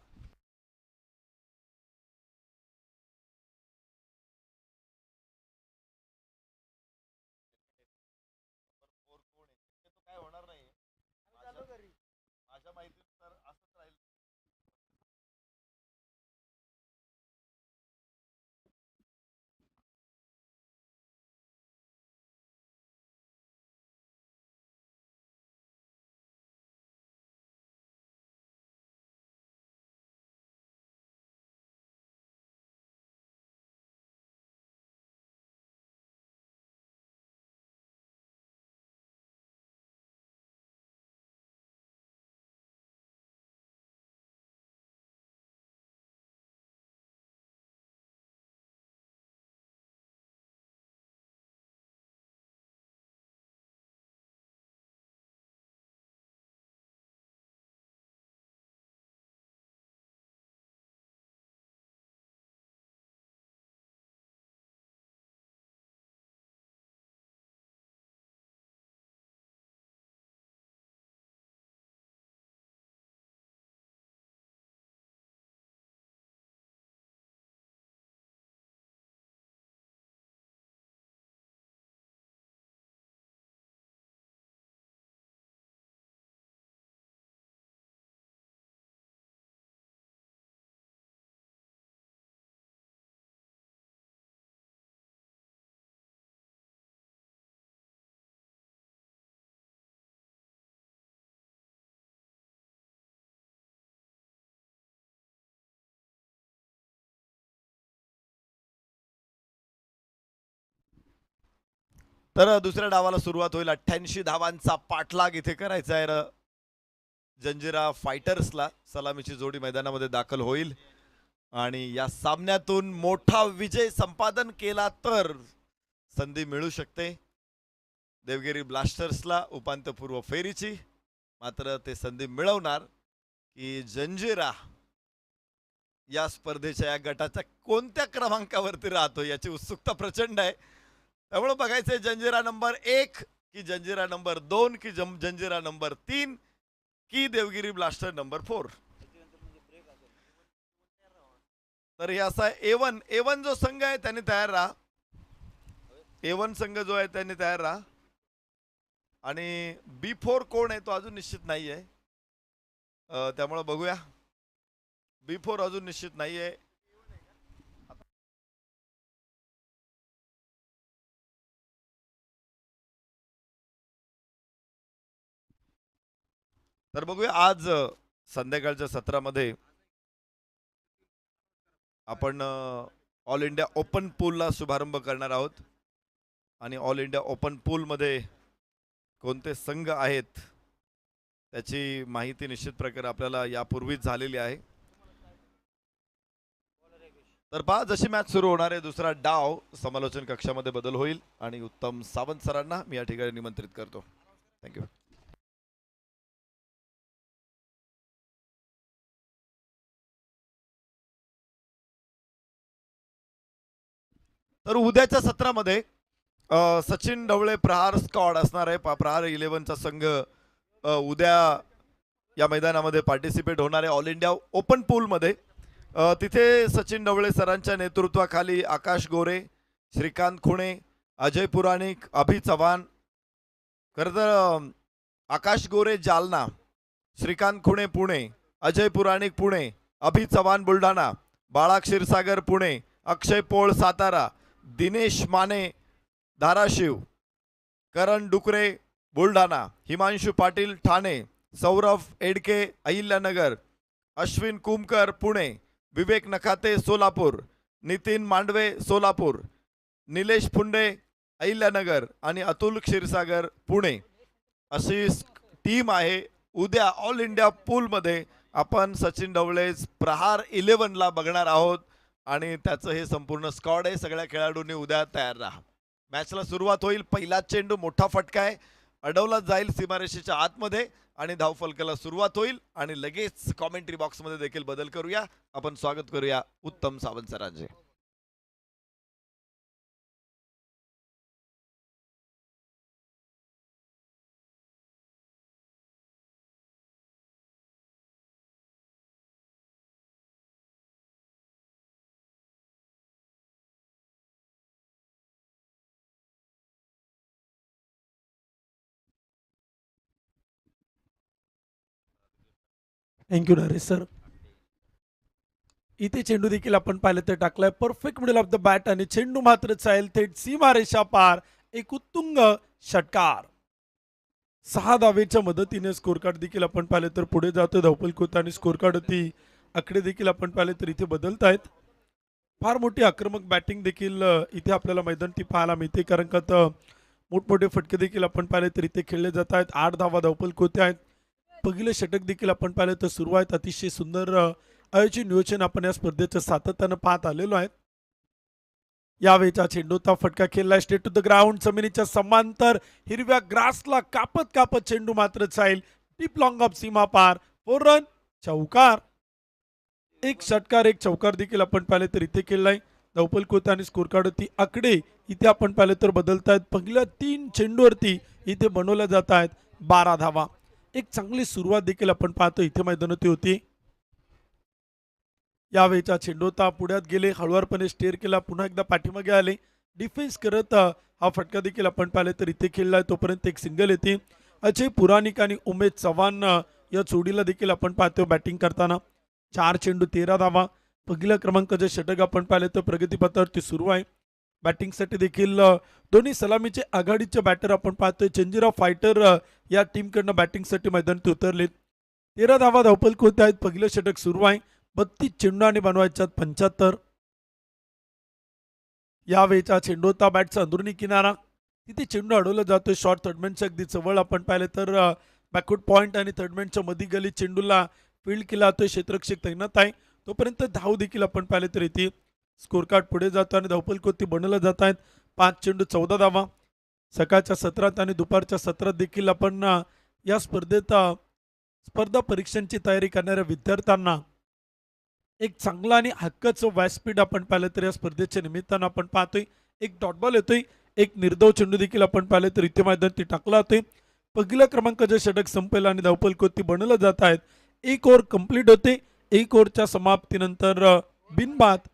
तर दुसऱ्या डावाला सुरुवात होईल. 88 धावांचा पाठलाग इथे करायचा आहे जंजिरा फायटर्सला. सलामीची जोडी मैदानामध्ये दाखल होईल आणि या सामन्यातून मोठा विजय संपादन केला तर संधी मिळू शकते देवगिरी ब्लास्टर्सला उपांत्यपूर्व फेरीची. मात्र ते संधी मिळवणार की जंजिरा या स्पर्धेच्या या गटाच्या कोणत्या क्रमांकावरती राहतो याची उत्सुकता प्रचंड आहे. त्यामुळे बघायचंय जंजिरा नंबर 1 की जंजिरा नंबर 2 की जंजिरा नंबर 3 की देवगिरी ब्लास्टर नंबर 4. तर हे असा A1 जो संघ आहे त्यांनी तयार राहा. A1 संघ जो आहे त्यांनी तयार राहा. आणि B4 कोण आहे तो अजून निश्चित नाही आहे. त्यामुळे बघूया. B4 अजून निश्चित नाहीये. तर बघूया आज संध्याकाळच्या सत्रामध्ये आपण ऑल इंडिया ओपन पूलला शुभारंभ करणार आहोत आणि ऑल इंडिया ओपन पूलमध्ये कोणते संघ आहेत त्याची माहिती निश्चित प्रकारे आपल्याला यापूर्वीच झालेली आहे. तर पहा जशी मॅच सुरू होणार आहे दुसरा डाव समालोचन कक्षामध्ये बदल होईल आणि उत्तम सावंत सरांना मी या ठिकाणी निमंत्रित करतो. थँक्यू. तर उद्याच्या सत्रामध्ये सचिन ढवळे प्रहार स्क्वॉड असणार आहे. प्रहार 11चा संघ उद्या या मैदानामध्ये पार्टिसिपेट होणार आहे ऑल इंडिया ओपन पूलमध्ये. तिथे सचिन ढवळे सरांच्या नेतृत्वाखाली आकाश गोरे, श्रीकांत खुणे, अजय पुराणिक, अभि चव्हाण. खरं तर आकाश गोरे जालना, श्रीकांत खुणे पुणे, अजय पुराणिक पुणे, अभि चव्हाण बुलढाणा, बाळा क्षीरसागर पुणे, अक्षय पोळ सातारा, दिनेश माने धाराशिव, करण डुकरे बुलढाणा, हिमांशु पाटील ठाणे, सौरभ एडके अहिल्यानगर, अश्विन कुमकर पुणे, विवेक नखाते सोलापूर, नितीन मांडवे सोलापूर, निलेश फुंडे अहिल्यानगर आणि अतुल क्षीरसागर पुणे. अशी टीम आहे. उद्या ऑल इंडिया पूलमध्ये आपण सचिन ढवळे प्रहार 11ला बघणार आहोत आणि त्याचं हे संपूर्ण स्क्वॉड आहे. सगळ्या खेळाडूंनी उद्या तयार राहा. मॅचला सुरुवात होईल. पहिला चेंडू मोठा फटका आहे, अडवला जाईल सीमारेषेच्या आतमध्ये आणि धावफलकाला सुरुवात होईल आणि लगेच कॉमेंट्री बॉक्समध्ये देखील बदल करूया. आपण स्वागत करूया उत्तम सावंत सरांचे. Thank you Naresh sir. इथे चेंडू देखील आपण पाहिलं तर टाकलाय perfect middle of the bat आणि चेंडू मात्र चालेल थेट सीमारेषा पार. एक उत्तुंग षटकार. 6 धावेच्या मदतीने स्कोर कार्ड देखील आपण पाहिलं तर पुढे जातो धावपल कोत आणि स्कोर कार्ड होती आकडे देखील आपण पाहिले तर इथे बदलत आहेत. फार मोठी आक्रमक बॅटिंग देखील इथे आपल्याला मैदानी पाहायला मिळते कारण का मोठमोठे फटके देखील आपण पाहिले तर इथे खेळले जात आहेत. 8 धावा धावपल कोते आहेत. पहिले षटक देखील आपण पाहिलं तर सुरू आहेत. अतिशय सुंदर आयोजित नियोजन आपण या स्पर्धेचं सातत्यानं पाहत आलेलो आहे. यावेळेचा चेंडूचा फटका खेळला स्ट्रेट टू द ग्राउंड. जमिनीच्या समांतर हिरव्या ग्रासला कापत कापत चेंडू मात्र जाईल डीप लॉंग ऑफ सीमा पार. 4 रन चौकार. एक षटकार एक चौकार देखील आपण पाहिले तर इथे खेळलाय. धावपल कोत आणि स्कोर कार्ड होती आकडे इथे आपण पाहिले तर बदलत आहेत. पहिल्या 3 चेंडूवरती इथे बनवल्या जात आहेत 12 धावा. एक चांगली सुरुवात देखील आपण पाहतो इथे मैदानात होती. यावेळेचा चेंडूता पुढ्यात गेले हळुवारपणे स्टेअर केला पुन्हा एकदा पाठीमागे आले डिफेन्स करत हा फटका देखील आपण पाहिले तर इथे खेळलाय. तोपर्यंत एक सिंगल येते. अजय पुराणिक आणि उमेश चव्हाण या जोडीला देखील आपण पाहतो बॅटिंग करताना. 4 चेंडू 13 धावा. पहिल्या क्रमांकाचे षटक आपण पाहिले तर प्रगतीपथावरती सुरू आहे. बॅटिंगसाठी देखील दोन्ही सलामीचे आघाडीचे बॅटर आपण पाहतोय. जंजिरा फायटर या टीमकडनं बॅटिंगसाठी मैदानात उतरलेत. 13 धावा धावपल कोते आहेत. पहिलं षटक सुरू आहे. 32 चेंडू आणि बनवायच्यात 75. यावेळेचा चेंडूचा बॅटचा अंदरुनी किनारा तिथे चेंडू अडवला जातोय शॉर्ट थर्डमॅनच्या अगदी जवळ आपण पाहिलं तर बॅकवर्ड पॉईंट आणि थर्डमॅनच्या मधी गली चेंडूला फील्ड केला जातोय, क्षेत्ररक्षक तैनात आहे. तोपर्यंत धाव देखील आपण पाहिले तर इथे स्कोर कार्ड पुढे जातो आणि धावफल कोती बनवलं जात आहेत. 5 चेंडू 14 धावा. सकाळच्या सत्रात आणि दुपारच्या सत्रात देखील आपण या स्पर्धेत स्पर्धा परीक्षांची तयारी करणाऱ्या विद्यार्थ्यांना एक चांगला आणि हक्काचं व्यासपीठ आपण पाहिलं तर या स्पर्धेच्या निमित्तानं आपण पाहतोय. एक डॉट बॉल येतोय, एक निर्धाव चेंडू देखील आपण पाहिलं तर इथे मैदानात टाकला जातोय. पहिल्या क्रमांकाचं षटक संपेल आणि धावफल कोती बनवलं जात आहेत. एक ओव्हर कंप्लीट होते. एक ओव्हरच्या समाप्तीनंतर बिनबाद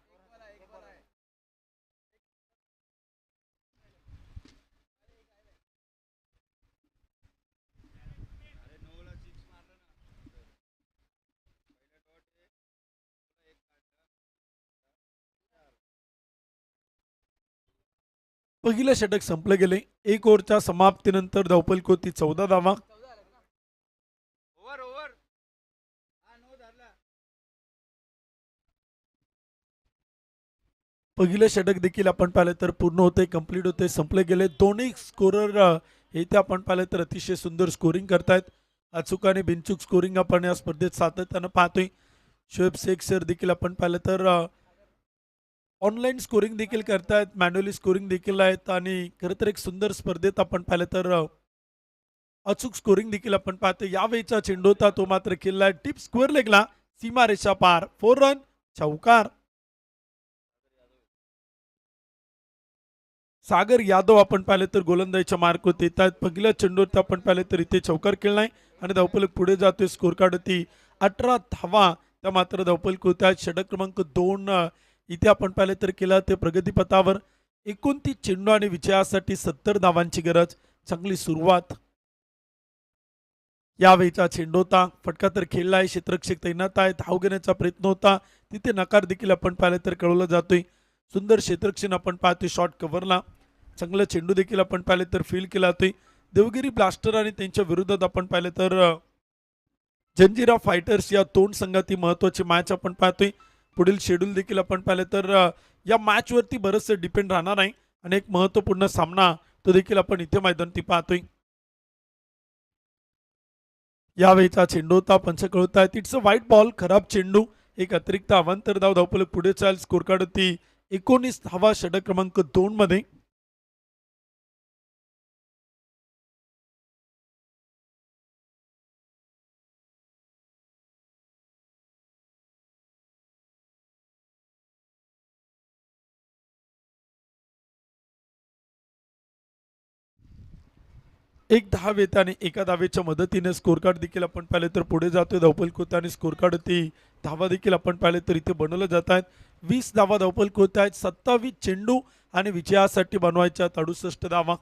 पहिलं षटक संपलं गेले. एक ओव्हरच्या समाप्तीनंतर धावफल कोती 14 धावा. पहिलं षटक देखील आपण पाहिलं तर पूर्ण होते, कंप्लीट होते, संपले गेले. दोन्ही स्कोरर इथे आपण पाहिलं तर अतिशय सुंदर स्कोरिंग करतायत. अचूक आणि बिनचूक स्कोरिंग आपण या स्पर्धेत सातत्यानं पाहतोय. शोएब शेख सर देखील आपण पाहिलं तर ऑनलाईन स्कोरिंग देखील करतायत, मॅन्युअली स्कोरिंग देखील आहेत आणि खरं तर एक सुंदर स्पर्धेत आपण पाहिलं तर अचूक स्कोरिंग देखील आपण पाहतो. यावेळीचा चेंडू होता तो मात्र केला टिप स्क्वेअर लेगला, सीमा रेषा पार, 4 रन, चौकार. सागर यादव आपण पाहिलं तर गोलंदाजीच्या मार्कवर येत आहेत. पहिल्या चेंडूवर आपण पाहिलं तर इथे चौकार केलाय आणि धावफलक पुढे जातोय. स्कोर कार्ड होती 18 धावा. त्या मात्र धावफलक होत्या. षटक क्रमांक 2 इथे आपण पाहिलं तर केला ते प्रगतीपथावर. 29 चेंडू आणि विजयासाठी 70 धावांची गरज. चांगली सुरुवात. यावेळीचा चेंडू होता, फटका तर खेळला आहे, क्षेत्ररक्षक तैनात आहे. धाव घेण्याचा प्रयत्न होता, तिथे नकार देखील आपण पाहिलं तर कळवलं जातोय. सुंदर क्षेत्ररक्षण आपण पाहतोय शॉर्ट कव्हरला. चांगला चेंडू देखील आपण पाहिलं तर फील्ड केला जातोय. देवगिरी ब्लास्टर आणि त्यांच्या विरोधात आपण पाहिलं तर जंजिरा फायटर्स या दोन संघाती महत्वाची मॅच आपण पाहतोय. पुढील शेड्यूल देखील आपण पाहिलं तर या मॅच वरती बरंचसं डिपेंड राहणार आहे आणि एक महत्वपूर्ण सामना तो देखील आपण इथे मैदानात पाहतोय. यावेळीचा चेंडू होता, पंच कळवत आहेत. इट्स अ व्हाईट बॉल, खराब चेंडू. एक अतिरिक्त अवांतर धाव. धावफलक पुढे चाल. स्कोर कार्ड होती 19 धावा षटक क्रमांक 2 मध्ये. एक धाव येते आणि एका धावेच्या मदतीने स्कोर कार्ड देखील आपण पाहिले तर पुढे जातोय. धावफलक होते आणि स्कोर कार्ड होती धावा देखील आपण पाहिले तर इथे बनवलं जात आहेत. 20 धावा धावफलक होत आहेत. 27 चेंडू आणि विजयासाठी बनवायच्या 68 धावा.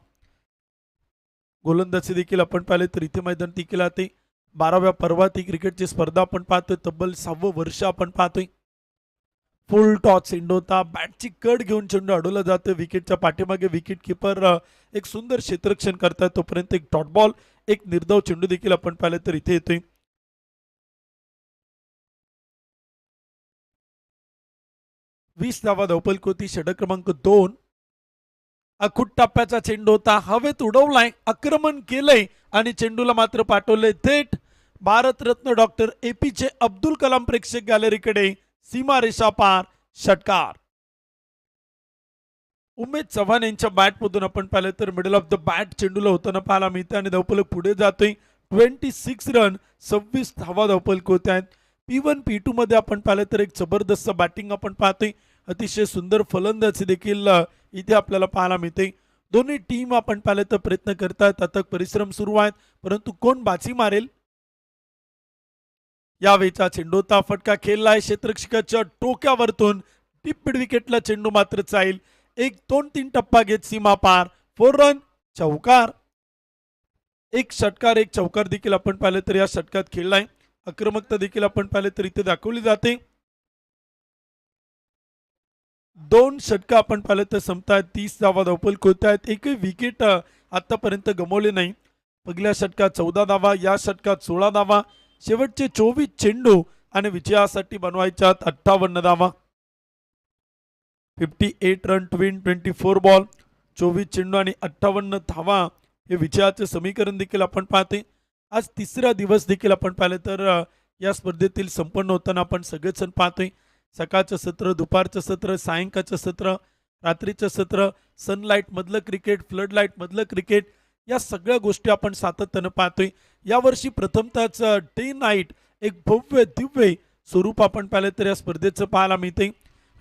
गोलंदाजी देखील आपण पाहिले तर इथे मैदानात केला जाते. 12व्या पर्वात ही क्रिकेटची स्पर्धा आपण पाहतोय. तब्बल 6वं वर्ष आपण पाहतोय. फुल टॉस चेंडू होता, बॅटची कट घेऊन चेंडू अडवला जातो. विकेटच्या पाठीमागे विकेट किपर एक सुंदर क्षेत्ररक्षण करतात. तोपर्यंत एक डॉट बॉल, एक निर्धाव चेंडू देखील आपण पाहिलं तर इथे येतोय. 20 धावा धावफलक होती. षटक क्रमांक 2. अखुट टप्प्याचा चेंडू होता, हवेत उडवलाय, आक्रमण केलंय आणि चेंडूला मात्र पाठवलंय थेट भारतरत्न डॉक्टर APJ अब्दुल कलाम प्रेक्षक गॅलरीकडे. सीमा रेषा पार, षटकार. उमेश चव्हाण यांच्या बॅटमधून आपण पाहिलं तर मिडल ऑफ द बॅट चेंडूला होताना पाहायला मिळते आणि धावफलक पुढे जातोय. 26 रन, 26 धावा धावफलक होत आहेत. P1 P2 मध्ये आपण पाहिलं तर एक जबरदस्त बॅटिंग आपण पाहतोय. अतिशय सुंदर फलंदाजी देखील इथे आपल्याला पाहायला मिळते. दोन्ही टीम आपण पाहिलं तर प्रयत्न करतात, अथक परिश्रम सुरू आहेत, परंतु कोण बाजी मारेल. यावेळीचा चेंडू होता, फटका खेळलाय क्षेत्ररक्षकाच्या टोक्यावरतून. टिप मिड विकेटला चेंडू मात्र जाईल. 1-2-3 टप्पा घेत सीमा पार, 4 रन, चौकार. एक षटकार, एक चौकार देखील आपण पाहिलं तर या षटकात खेळलाय. आक्रमकता देखील आपण पाहिलं तर इथे दाखवली जाते. 2 षटका आपण पाहिलं तर संपतायत. 30 धावा धावफलक होत आहेत. एकही विकेट आतापर्यंत गमावले नाही. पहिल्या षटकात 14 धावा, या षटकात 16 धावा. शेवटचे 24 चेंडू आणि विजयासाठी बनवायच्यात 58 धावा. 58 रन टू विन 24 बॉल. 24 चेंडू आणि 58 धावा हे विजयाचे समीकरण देखील आपण पाहतोय. आज तिसरा दिवस देखील आपण पाहिलं तर या स्पर्धेतील संपन्न होताना आपण सगळेच जण पाहतोय. सकाळचं सत्र, दुपारचं सत्र, सायंकाळचं सत्र, रात्रीचं सत्र, सनलाईट मधलं क्रिकेट, फ्लड लाईट मधलं क्रिकेट, या सगळ्या गोष्टी आपण सातत्यानं पाहतोय. यावर्षी प्रथमतःच डे नाईट एक भव्य दिव्य स्वरूप आपण पाहिलं तर या स्पर्धेचं पाहायला मिळते.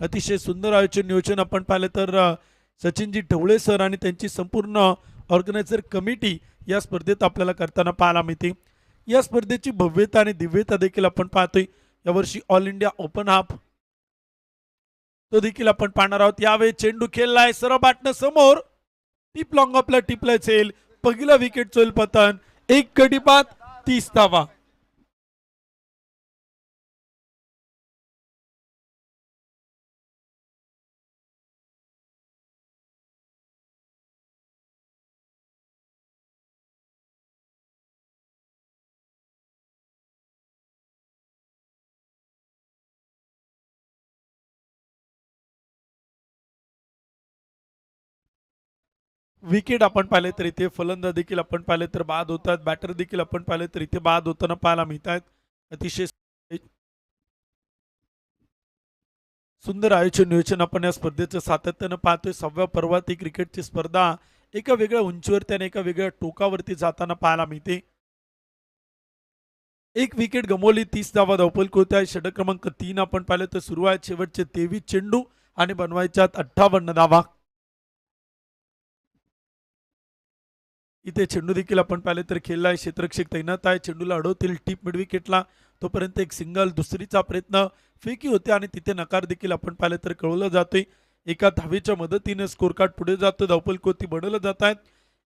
अतिशय सुंदर आयोजन नियोजन आपण पाहिलं तर सचिनजी ढवळे सर आणि त्यांची संपूर्ण ऑर्गनायझर कमिटी या स्पर्धेत आपल्याला करताना पाहायला मिळते. या स्पर्धेची भव्यता आणि दिव्यता देखील आपण पाहतोय. यावर्षी ऑल इंडिया ओपन हाफ तो देखील आपण पाहणार आहोत. यावेळी चेंडू खेळलाय सरळ बाटणं समोर, टिप लॉंग आपला टिपला चेल, पहिला विकेट चोल पतन, एक गडी बाद 30 धावा. विकेट आपण पाहिले तर इथे फलंदाज देखील आपण पाहिले तर बाद होतात, बॅटर देखील आपण पाहिले तर इथे बाद होताना पाहायला मिळत आहेत. अतिशय सुंदर आयोजन नियोजन आपण या स्पर्धेचं सातत्यानं पाहतोय. 6व्या पर्वात ही क्रिकेटची स्पर्धा एका वेगळ्या उंचीवरती आणि एका वेगळ्या टोकावरती जाताना पाहायला मिळते. एक विकेट गमावली, 30 धावा धावफलक होत आहे. षटक क्रमांक 3 आपण पाहिलं तर सुरू आहे. शेवटचे 23 चेंडू आणि बनवायच्यात 58 धावा. इथे चेंडू देखील आपण पाहिले तर खेळलाय, क्षेत्ररक्षक तैनात आहे. चेंडूला अडवतील टीप मिड विकेटला, तोपर्यंत एक सिंगल, दुसरीचा प्रयत्न फेकी होते आणि तिथे नकार देखील आपण पाहिले तर कळवलं जातोय. एका धावेच्या मदतीने स्कोर कार्ड पुढे जातो, धावफलक कोती बनवलं जात आहेत.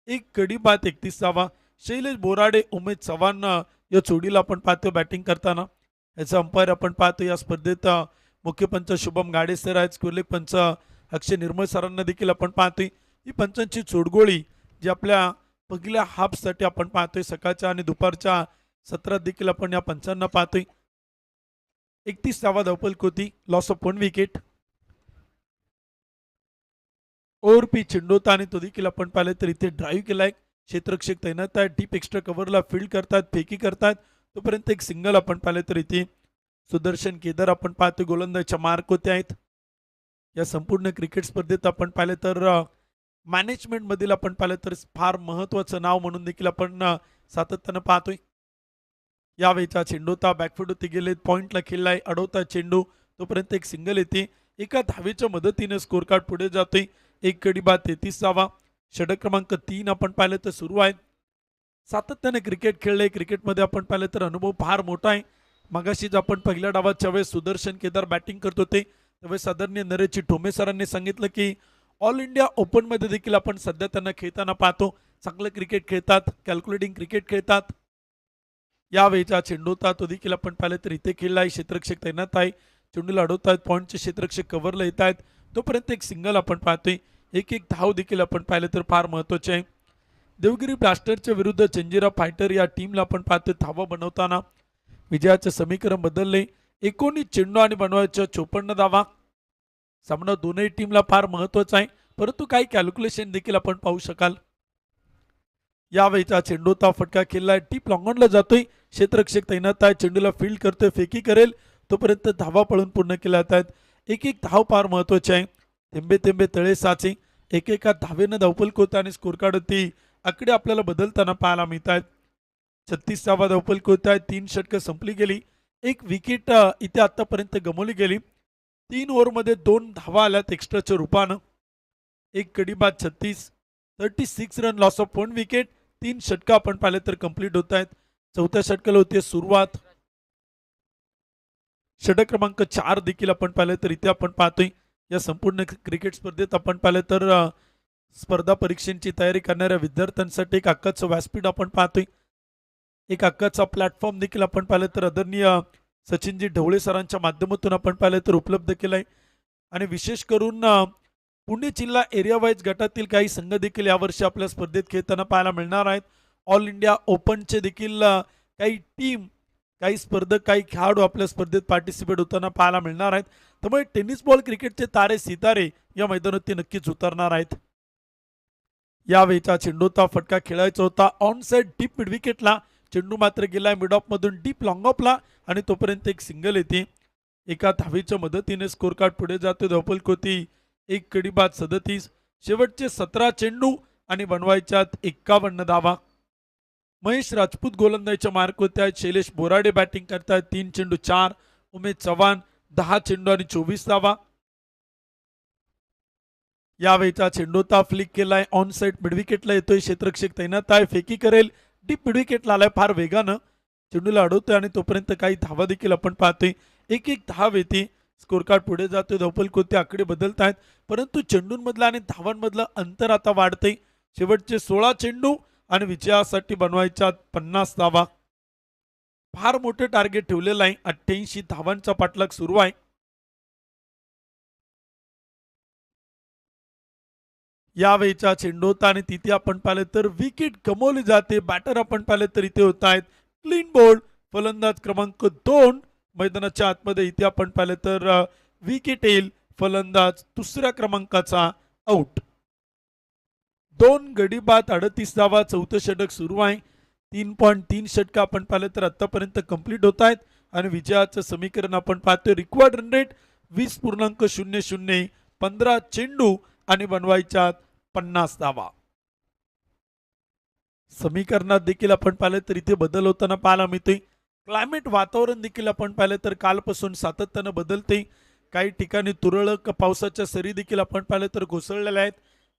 एक गडी बाद 31 धावा. शैलेश बोराडे, उमेद चव्हाण या जोडीला आपण पाहतो बॅटिंग करताना. याचा अंपायर आपण पाहतो या स्पर्धेत मुख्य पंच शुभम गाडे सर आहेत. स्कोरलेख पंच अक्षय निर्मळ सरांना देखील आपण पाहतोय. ही पंचांची चोडगोळी जी आपल्या पहिल्या हाफसाठी आपण पाहतोय, सकाळच्या आणि दुपारच्या सत्रात देखील आपण या पंचांना पाहतोय. 31 धावा धावफलक होती, loss of 1 wicket. Over P चेंडू होता आणि तो देखील आपण पाहिलं तर इथे ड्राईव्ह केलाय. क्षेत्ररक्षक तैनात आहे, डीप एक्स्ट्रा कव्हरला फील्ड करतात, फेकी करतात, तोपर्यंत एक सिंगल आपण पाहिलं तर इथे सुदर्शन केदार आपण पाहतो गोलंदाजच्या मार्क होते आहेत. या संपूर्ण क्रिकेट स्पर्धेत आपण पाहिलं तर मॅनेजमेंट मधील आपण पाहिलं तर फार महत्वाचं नाव म्हणून देखील आपण सातत्यानं पाहतोय. यावेळीचा चेंडू होता, बॅकफूट होती गेले, पॉइंटला खेळलाय, अडवता चेंडू, तोपर्यंत एक सिंगल येते. एका धावेच्या मदतीने स्कोर कार्ड पुढे जातोय. एक गडी बाद 33 धावा. षटक क्रमांक 3 आपण पाहिलं तर सुरू आहे. सातत्याने क्रिकेट खेळले, क्रिकेटमध्ये आपण पाहिलं तर अनुभव फार मोठा आहे. मगाशीच आपण पहिल्या डावाच्या वेळेस सुदर्शन केदार बॅटिंग करत होते, त्यावेळेस आदरणीय नरेशजी ठोंबे सरांनी सांगितलं की ऑल इंडिया ओपन मध्ये देखील आपण सध्या त्यांना खेळताना पाहतो. चांगलं क्रिकेट खेळतात, कॅल्क्युलेटिंग क्रिकेट खेळतात. यावेळीचा चेंडू होता, तो देखील आपण पाहिलं तर इथे खेळलाय. क्षेत्ररक्षक तैनात आहे, चेंडूला अडवतायत, पॉईंटचे क्षेत्ररक्षक कव्हरला येत आहेत, तोपर्यंत एक सिंगल आपण पाहतोय. एक धाव देखील आपण पाहिलं तर फार महत्वाचे आहे. देवगिरी ब्लास्टरच्या विरुद्ध चंजिरा फायटर या टीमला आपण पाहतोय धावा बनवताना. विजयाचे समीकरण बदलले. 19 चेंडू आणि बनवायच्या 54 धावा. सामना दोनही टीमला फार महत्वाचा आहे, परंतु काही कॅल्क्युलेशन देखील आपण पाहू शकाल. यावेळीचा चेंडू होता, फटका खेळलाय, टीप लॉंगॉनला जातोय. क्षेत्ररक्षक तैनात आहे, चेंडूला फील्ड करतोय, फेकी करेल, तोपर्यंत धावा पळून पूर्ण केल्या जातात. एक धाव फार महत्वाची आहे. थेंबे थेंबे तळे साचे, एकेका धावेनं धावफलक होतं आणि स्कोर कार्ड होती आकडे आपल्याला बदलताना पाहायला मिळत आहेत. 36 धावा धावफलक होत आहेत. 3 षटकं संपली गेली. एक विकेट इथे आतापर्यंत गमावली गेली. 3 ओव्हरमध्ये 2 धावा आल्यात एक्स्ट्राच्या रूपानं. एक गडी बाद 36 रन, लॉस ऑफ 1 विकेट. 3 षटकं आपण पाहिले तर कंप्लीट होत आहेत. चौथ्या षटकाला होती सुरुवात. षटक क्रमांक 4 देखील आपण पाहिलं तर इथे आपण पाहतोय या संपूर्ण क्रिकेट स्पर्धेत आपण पाहिलं तर स्पर्धा परीक्षांची तयारी करणाऱ्या विद्यार्थ्यांसाठी एक हक्काचं व्यासपीठ आपण पाहतोय. एक हक्काचा प्लॅटफॉर्म देखील आपण पाहिलं तर आदरणीय सचिनजी ढवळे सरांच्या माध्यमातून आपण पाहिलं तर उपलब्ध केलाय. आणि विशेष करून पुणे जिल्हा एरिया वाईज गटातील काही संघ देखील यावर्षी आपल्या स्पर्धेत खेळताना पाहायला मिळणार आहेत. ऑल इंडिया ओपनचे देखील काही टीम, काही स्पर्धक, काही खेळाडू आपल्या स्पर्धेत पार्टिसिपेट होताना पाहायला मिळणार आहेत. त्यामुळे टेनिस बॉल क्रिकेटचे तारे सितारे या मैदानावरती नक्कीच उतरणार आहेत. यावेळीचा चेंडूचा फटका खेळायचा होता ऑन साइड डीप मिड विकेटला. चेंडू मात्र गेलाय मिड ऑफ मधून डीप लॉंग ऑफला आणि तोपर्यंत एक सिंगल येते. एका धावेच्या मदतीने स्कोर कार्ड पुढे जातो धावपल कोती. एक गडी बाद 37. शेवटचे 17 चेंडू आणि बनवायच्यात 51 धावा. महेश राजपूत गोलंदाजीच्या मार्क होते आहेत. शैलेश बोराडे बॅटिंग करतायत 3 चेंडू 4. उमेश चव्हाण 10 चेंडू आणि 24 धावा. यावेळीचा चेंडूचा फ्लिक केलाय ऑन साइड मिडविकेटला येतोय. क्षेत्ररक्षक तैनात आहे. फेकी करेल डीप मिडविकेटला आलाय फार वेगानं. चेंडूला अडवतोय आणि तोपर्यंत काही धावा देखील आपण पाहतोय. एक धाव येते. स्कोर कार्ड पुढे जातोय. धावपल कोणते आकडे बदलत आहेत परंतु चेंडूंमधलं आणि धावांमधलं अंतर आता वाढतंय. शेवटचे 16 चेंडू आणि विजयासाठी बनवायच्या 50 धावा. फार मोठं टार्गेट ठेवलेलं आहे. 88 धावांचा पाठलाग सुरू आहे. यावेळीचा चेंडू होता आणि तिथे आपण पाहिलं तर विकेट गमावली जाते. बॅटर आपण पाहिलं तर इथे होत आहेत क्लीन बोल्ड. फलंदाज क्रमांक 2 मैदानाच्या आतमध्ये. इथे आपण पाहिलं तर विकेट येईल. फलंदाज दुसऱ्या क्रमांकाचा आउट. 2 गडी बाद 38 धावा. चौथं षटक सुरू आहे. 3.3 षटक आपण पाहिलं तर आतापर्यंत कंप्लीट होत आहेत आणि विजयाचं समीकरण आपण पाहतोय. Required run rate 20.00. 15 चेंडू आणि बनवायच्या 50 धावा. समीकरणात देखील आपण पाहिलं तर इथे बदल होताना पाहायला मिळतोय. क्लायमेट वातावरण देखील आपण पाहिलं तर कालपासून सातत्यानं बदलते. काही ठिकाणी तुरळक पावसाच्या सरी देखील आपण पाहिलं तर कोसळलेल्या आहेत.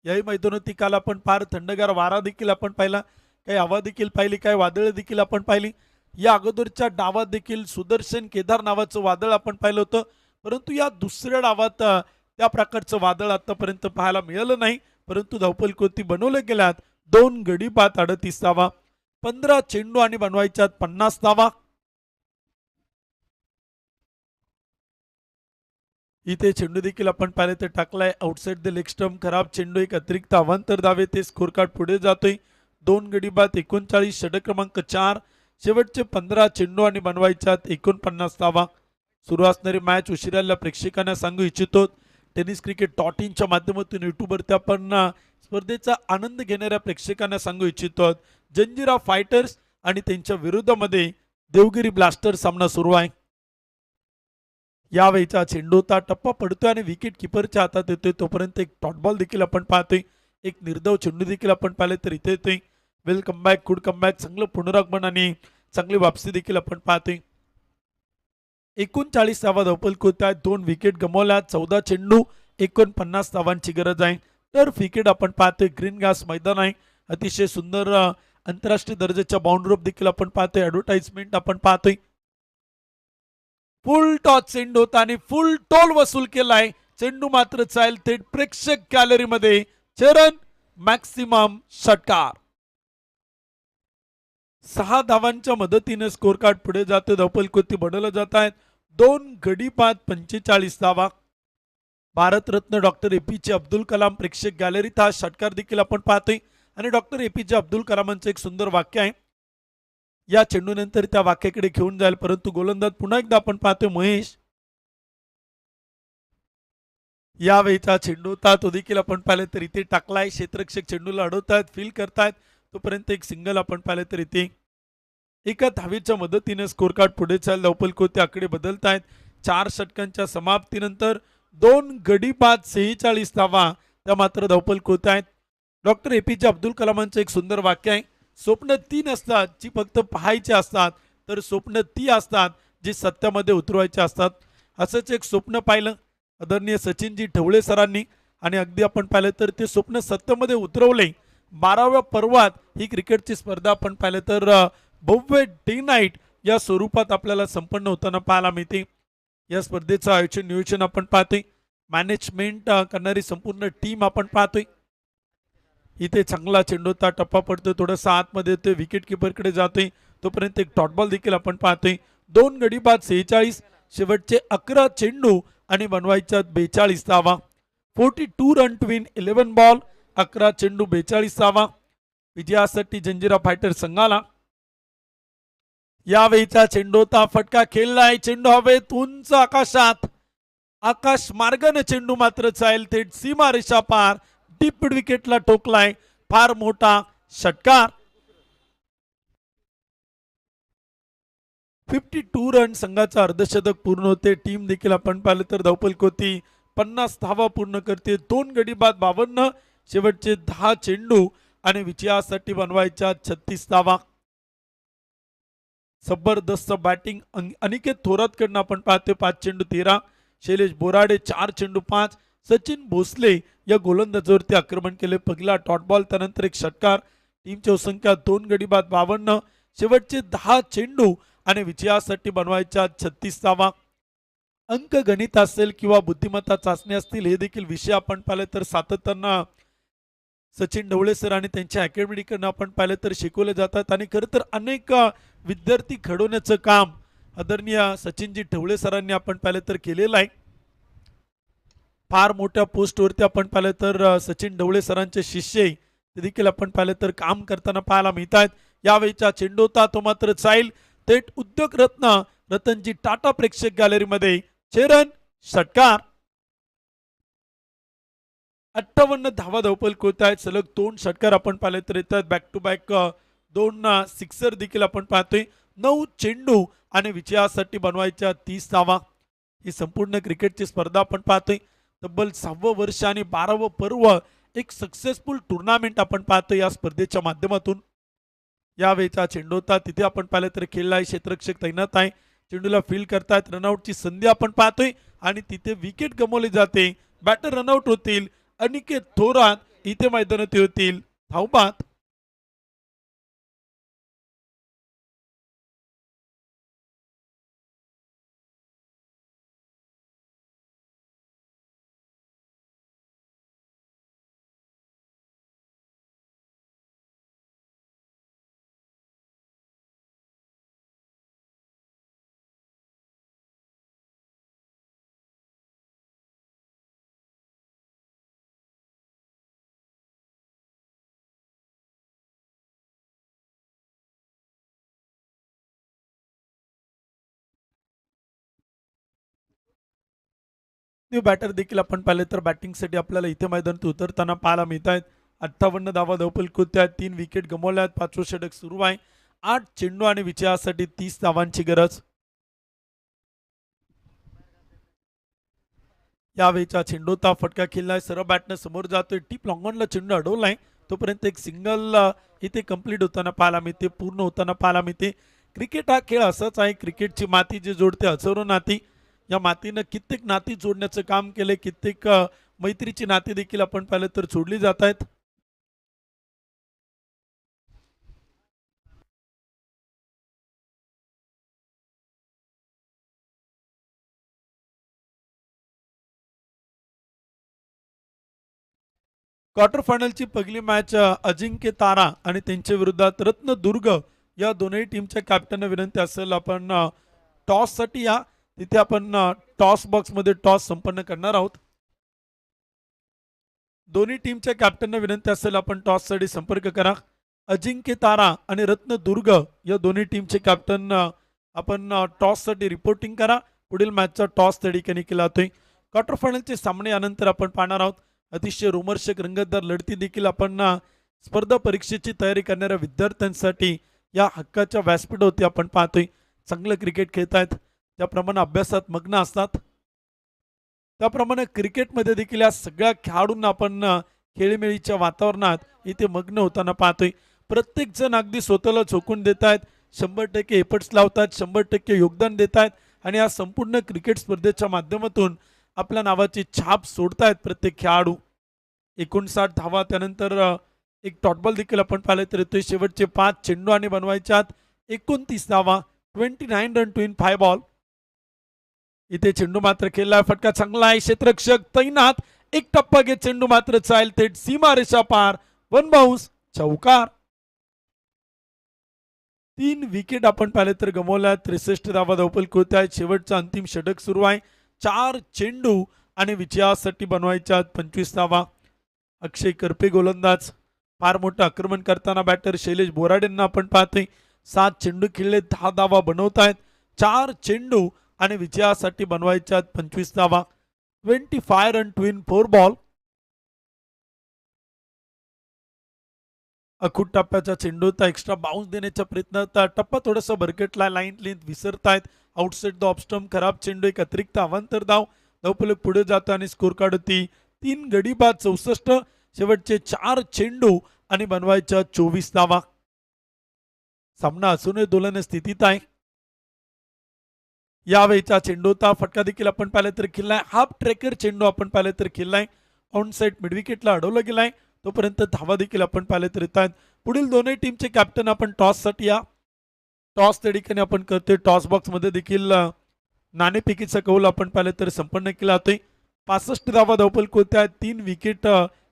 याही मैदानावरती काल आपण फार थंडगार वारा देखील आपण पाहिला. काही हवा देखील पाहिली. काही वादळ देखील आपण पाहिली. या अगोदरच्या डावात देखील सुदर्शन केदार नावाचं वादळ आपण पाहिलं होतं परंतु या दुसऱ्या डावात त्या प्रकारचं वादळ आतापर्यंत पाहायला मिळालं नाही. परंतु धावपल कोणती बनवले गेल्यात 2 गडी बाद 38 धावा. 15 चेंडू आणि बनवायच्यात 50 धावा. इथे चेंडू देखील आपण पाहिले तर टाकलाय आउटसाइड द लेग स्टंप. खराब चेंडू. एक अतिरिक्त अवांतर धावे. ते स्कोर कार्ड पुढे जातोय. 2 गडी बाद 39. षटक क्रमांक 4. शेवटचे 15 चेंडू आणि बनवायच्यात 49 धावा. सुरू असणारी मॅच उशिराल्या प्रेक्षकांना सांगू इच्छितो. टेनिस क्रिकेट .in माध्यमातून युट्यूबवरती आपण स्पर्धेचा आनंद घेणाऱ्या प्रेक्षकांना सांगू इच्छितो. जंजिरा फायटर्स आणि त्यांच्या विरोधामध्ये देवगिरी ब्लास्टर्स सामना सुरू आहे. यावेळीचा चेंडूचा टप्पा पडतोय आणि विकेट किपरच्या हातात येतोय. तोपर्यंत एक डॉट बॉल देखील आपण पाहतोय. एक निर्धाव चेंडू देखील आपण पाहिले तर इथे येतोय. वेल कमबॅक गुड कमबॅक. चांगलं पुनरागमन आणि चांगली वापसी देखील आपण पाहतोय. 39 धावा धावपल होत आहेत. 2 विकेट गमावल्या. 14 चेंडू 49 धावांची गरज आहे. तर विकेट आपण पाहतोय. ग्रीन घास मैदान आहे. अतिशय सुंदर आंतरराष्ट्रीय दर्जाच्या बाउंड्री रोप देखील आपण पाहतोय. ॲडव्हर्टाइजमेंट आपण पाहतोय. फुल टॉस चेंडू होता आणि फुल टोल वसूल केलाय. चेंडू मात्र चाल थेट प्रेक्षक गॅलरीमध्ये. चरण मॅक्सिमम षटकार. 6 धावांच्या मदतीने स्कोर कार्ड पुढे जाते. धावपल कोती बनवलं जात आहेत. 2 गडी बाद 45 धावा. भारतरत्न डॉक्टर APJ अब्दुल कलाम प्रेक्षक गॅलरीत हा षटकार देखील आपण पाहतोय आणि डॉक्टर APJ अब्दुल कलामांचं एक सुंदर वाक्य आहे. या चेंडूनंतर त्या वाक्याकडे घेऊन जाईल परंतु गोलंदाज पुन्हा एकदा आपण पाहतोय महेश. यावेळीचा चेंडू होता तो देखील आपण पाहिलं तर इथे टाकलाय. क्षेत्ररक्षक चेंडूला अडवतायत. फील करतायत. तोपर्यंत एक सिंगल आपण पाहिलं तर इथे एका धावेच्या मदतीने स्कोर कार्ड पुढे चाल. धावपल कोते आकडे बदलत आहेत. 4 षटकांच्या समाप्तीनंतर 2 गडी बाद 46 धावा त्या मात्र धावपल कोते आहेत. डॉक्टर APJ अब्दुल कलामांचं एक सुंदर वाक्य आहे. स्वप्न 3 असतात जी फक्त पाहायची असतात तर स्वप्न ती असतात जी सत्यामध्ये उतरवायचे असतात. असंच एक स्वप्न पाहिलं आदरणीय सचिनजी ढवळे सरांनी आणि अगदी आपण पाहिलं तर ते स्वप्न सत्यामध्ये उतरवले. 12व्या पर्वात ही क्रिकेटची स्पर्धा आपण पाहिलं तर भव्य डे नाईट या स्वरूपात आपल्याला संपन्न होताना पाहायला मिळते. या स्पर्धेचं आयोजन नियोजन आपण पाहतोय. मॅनेजमेंट करणारी संपूर्ण टीम आपण पाहतोय. इथे चांगला चेंडूचा टप्पा पडतोय. थोडासा आतमध्ये येतोय. विकेट किपरकडे जातोय. तोपर्यंत एक डॉट बॉल देखील आपण पाहतोय. 2 गडी बाद 46. शेवटचे 11 चेंडू आणि बनवायच्या 42 धावा. 42 रन टू विन 11 बॉल. 11 चेंडू 42 धावा. विजयासाठी जंजिरा फायटर संघाला. यावेळीचा चेंडूचा फटका खेळलाय. चेंडू हवेत उंच आकाशात. आकाश मार्गाने चेंडू मात्र चाल थेट सीमा रेषा पार डीप विकेटला ठोकलाय. फार मोठा षटकार. 52 रन संघाचं अर्धशतक पूर्ण होते. टीम देखील आपण पाहिलं तर धावपलकोती 50 धावा पूर्ण करते. 2 गडी बाद 52, शेवटचे 10 चेंडू आणि विजयासाठी बनवायच्या 36 धावा. जबरदस्त बॅटिंग अनिकेत थोरातकडनं आपण पाहतोय 5 चेंडू 13, शैलेश बोराडे 4 चेंडू 5, सचिन भोसले या गोलंदाजावरती आक्रमण केले. पहिला डॉट बॉल, त्यानंतर एक षटकार. टीमची संख्या 2 गडी बाद 52, शेवटचे 10 चेंडू आणि विजयासाठी बनवायच्या 36 धावा. अंक गणित असेल किंवा बुद्धिमत्ता चाचणी असतील, हे देखील विषय आपण पाहिले तर सातत्यानं सचिन ढवळे सर आणि त्यांच्या अकॅडमीकडनं आपण पाहिलं तर शिकवले जातात. आणि खरं तर अनेक विद्यार्थी घडवण्याचं काम आदरणीय सचिनजी ढवळे सरांनी आपण पाहिलं तर केलेलं आहे. फार मोठ्या पोस्टवरती आपण पाहिलं तर सचिन ढवळे सरांचे शिष्य ते देखील आपण पाहिलं तर काम करताना पाहायला मिळत आहेत. यावेळीचा चेंडू होता तो मात्र जाईल थेट उद्योग रत्न रतनजी टाटा प्रेक्षक गॅलरीमध्ये. चेरन षटकार. 58 धावा धावपल आहेत. सलग 2 षटकार आपण पाहिले तर येतात. बॅक टू बॅक 2 सिक्सर देखील आपण पाहतोय. 9 चेंडू आणि विजयासाठी बनवायच्या 30 धावा. ही संपूर्ण क्रिकेटची स्पर्धा आपण पाहतोय. तब्बल 6वं वर्ष आणि 12वं पर्व एक सक्सेसफुल टुर्नामेंट आपण पाहतोय या स्पर्धेच्या माध्यमातून. यावेळीचा चेंडू होता तिथे आपण पाहिलं तर खेळला आहे. क्षेत्ररक्षक तैनात आहे. चेंडूला फील्ड करतायत. रनआउटची संधी आपण पाहतोय आणि तिथे विकेट गमावली जाते. बॅटर रनआउट होतील. अनिकेत थोरात इथे मैदानात होतील. धावबाद. बॅटर देखील आपण पाहिले तर बॅटिंगसाठी आपल्याला इथे मैदानात उतरताना पाहायला मिळत आहेत. 58 धावा धावपल आहेत. 3 विकेट गमावल्यात. 5वं षटक सुरू आहे. 8 चेंडू आणि विजयासाठी 30 धावांची गरज. यावेळीचा चेंडूचा फटका खेळलाय. सरळ बॅटनं समोर जातोय. टीप लॉंगॉनला चेंडू अडवलाय. तोपर्यंत एक सिंगल इथे कंप्लीट होताना पाहायला मिळते. पूर्ण होताना पाहायला मिळते. क्रिकेट हा खेळ असाच आहे. क्रिकेटची माती जी जोडते हजारो नाती. या मातीनं कित्येक नाती जोडण्याचं काम केले. कित्येक मैत्रीची नाती देखील आपण पाहिलं तर जोडली जात आहेत. क्वार्टर फायनलची पहिली मॅच अजिंक्य तारा आणि त्यांच्या विरोधात रत्नदुर्ग या दोन्ही टीमच्या कॅप्टनना विनंती असेल आपण टॉससाठी या. तिथे आपण टॉस बॉक्समध्ये टॉस संपन्न करणार आहोत. दोन्ही टीमच्या कॅप्टनना विनंती असेल आपण टॉससाठी संपर्क करा. अजिंक्य तारा आणि रत्नदुर्ग या दोन्ही टीमचे कॅप्टन आपण टॉससाठी रिपोर्टिंग करा. पुढील मॅचचा टॉस त्या ठिकाणी केला जातोय. क्वार्टर फायनलचे सामने यानंतर आपण पाहणार आहोत. अतिशय रोमर्षक रंगतदार लढती देखील आपण स्पर्धा परीक्षेची तयारी करणाऱ्या विद्यार्थ्यांसाठी या हक्काच्या व्यासपीठावरती आपण पाहतोय. चांगलं क्रिकेट खेळतायत. त्याप्रमाणे अभ्यासात मग्न असतात. त्याप्रमाणे क्रिकेटमध्ये देखील या सगळ्या खेळाडूंना आपण खेळीमेळीच्या वातावरणात इथे मग्न होताना पाहतोय. प्रत्येक जण अगदी स्वतःला झोकून देत आहेत. 100% एफर्ट्स लावतात. 100% योगदान देत आहेत आणि या संपूर्ण क्रिकेट स्पर्धेच्या माध्यमातून आपल्या नावाची छाप सोडतायत प्रत्येक खेळाडू. 59 धावा त्यानंतर एक डॉटबॉल देखील आपण पाहिलं तर येतोय. शेवटचे 5 चेंडू आणि बनवायच्यात 29 धावा. 29 रन टू इन 5 बॉल. इथे चेंडू मात्र खेळला. फटका चांगला आहे. क्षेत्ररक्षक तैनात. एक टप्पा घेत चेंडू मात्र चाल थेट सीमा रेषा पार. 1 बाउन्स. चौकार. 3 विकेट आपण पाहिले तर गमावल्या. 63 धावा धावपल होत आहेत. शेवटचा अंतिम षटक सुरू आहे. 4 चेंडू आणि विजयासाठी बनवायच्या 25 धावा. अक्षय करपे गोलंदाज. फार मोठं आक्रमण करताना बॅटर शैलेश बोराडेंना आपण पाहतोय. 7 चेंडू खेळले. 10 धावा बनवत आहेत. 4 चेंडू आणि विजयासाठी बनवायच्या 25 धावा. 25 रन टू इन 4 बॉल. अखूट टप्प्याचा चेंडू होता, एक्स्ट्रा बाउन्स देण्याचा प्रयत्न होता, टप्पा थोडासा भरकटला, लाईन लेंथ विसरतायत, आउटसाइड द ऑफस्टम्प, खराब चेंडू, एक अतिरिक्त अवांतर धावफलक पुढे जातो आणि स्कोर कार्ड होती 3 गडी बाद 64, शेवटचे 4 चेंडू आणि बनवायच्या 24 धावा. सामना अजूनही दोलन स्थितीत आहे. यावेळीचा चेंडू होता, फटका देखील आपण पाहिलं तर खेळलाय, हाफ ट्रेकर चेंडू आपण पाहिलं तर खेळलाय, ऑन साईड मिडविकेटला अडवलं गेलाय, तोपर्यंत धावा देखील आपण पाहिलं तर येत आहेत. पुढील दोन्ही टीमचे कॅप्टन आपण टॉससाठी या. टॉस त्या ठिकाणी आपण करतोय, टॉस बॉक्समध्ये देखील नाणेफेकीचा कौल आपण पाहिलं तर संपन्न केला जातोय. 65 धावा धावफलक होत्या, 3 विकेट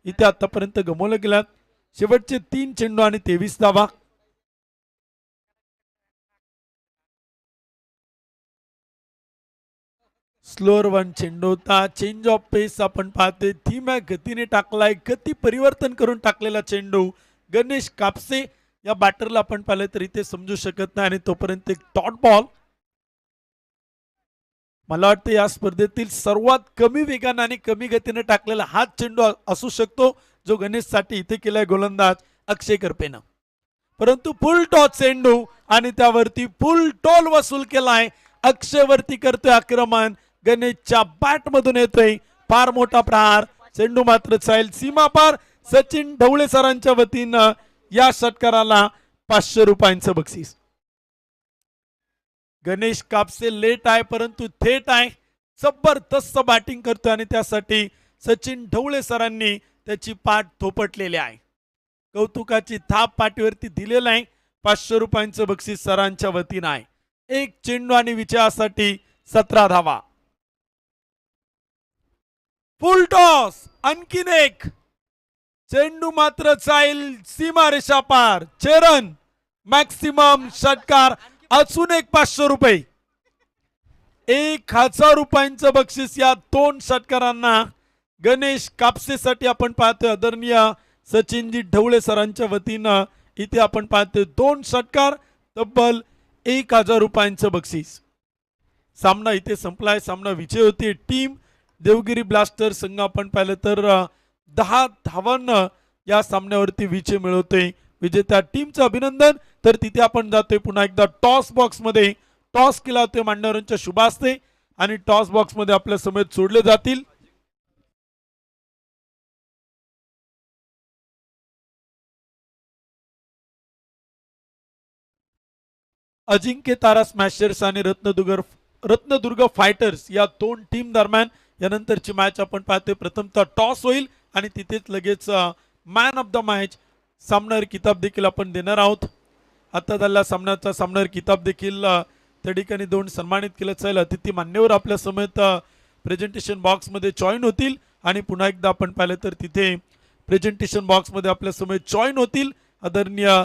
इथे आतापर्यंत गमावल्या गेल्यात, शेवटचे 3 चेंडू आणि 23 धावा. स्लोअर वन चेंडू होता, चेंज ऑफ पेस आपण पाहतोय, धीम्या गतीने टाकलाय, गती परिवर्तन करून टाकलेला चेंडू. गणेश कापसे या बॅटरला आपण पाहिलं तर इथे समजू शकत नाही आणि तोपर्यंत एक डॉट बॉल. मला वाटतं या स्पर्धेतील सर्वात कमी वेगाने आणि कमी गतीने टाकलेला हाच चेंडू असू शकतो जो गणेशसाठी इथे केलाय गोलंदाज अक्षय करपेनं. परंतु फुल टॉस चेंडू आणि त्यावरती फुल टोल वसूल केलाय. अक्षय वरती करतोय आक्रमण, गणेशच्या बॅट मधून येतोय फार मोठा प्रहार, चेंडू मात्र चाईल सीमा पार. सचिन ढवळे सरांच्या वतीनं या षटकाराला 500 रुपयांचं बक्षीस. गणेश कापसे लेट आहे परंतु थेट आहे, जबरदस्त बॅटिंग करतोय आणि त्यासाठी सचिन ढवळे सरांनी त्याची पाठ थोपटलेली आहे. कौतुकाची थाप पाठीवरती दिलेला आहे. 500 रुपयांचं बक्षीस सरांच्या वतीनं आहे. एक चेंडू आणि विजयासाठी 17 धावा. फुल टॉस, आणखीन एक चेंडू मात्र जाईल सीमारेषा पार. चरण मॅक्सिमम षटकार, अजून एक 500 रुपये. 1000 रुपयांचं बक्षीस या 2 षटकारांना. गणेश कापसेसाठी आपण पाहतोय आदरणीय सचिनजी ढवळे सरांच्या वतीनं इथे आपण पाहतोय 2 षटकार, तब्बल 1000 रुपयांचं बक्षीस. सामना इथे संपलाय. सामना विजय होती टीम देवगिरी ब्लास्टर संघ आपण पाहिलं तर 10 धावांना या सामन्यावरती विजय मिळवतोय. विजेत्या टीमचं अभिनंदन. तर तिथे आपण जातोय पुन्हा एकदा टॉस बॉक्स मध्ये. टॉस केला होते मान्यवरांच्या शुभास्ते आणि टॉस बॉक्स मध्ये आपल्या समेत सोडले जातील. अजिंक्य तारा स्मॅशर्स आणि रत्नदुर्ग फायटर्स या 2 टीम दरम्यान यानंतरची मॅच आपण पाहतोय. प्रथमतः टॉस होईल आणि तिथेच लगेच मॅन ऑफ द मॅच सामनावीर किताब देखील आपण देणार आहोत. आता झालेल्या सामन्याचा सामनावीर किताब देखील त्या ठिकाणी 2 सन्मानित केलं जाईल. अतिथी मान्यवर आपल्या समेत प्रेझेंटेशन बॉक्समध्ये जॉईन होतील आणि पुन्हा एकदा आपण पाहिलं तर तिथे प्रेझेंटेशन बॉक्समध्ये आपल्या समेत जॉईन होतील आदरणीय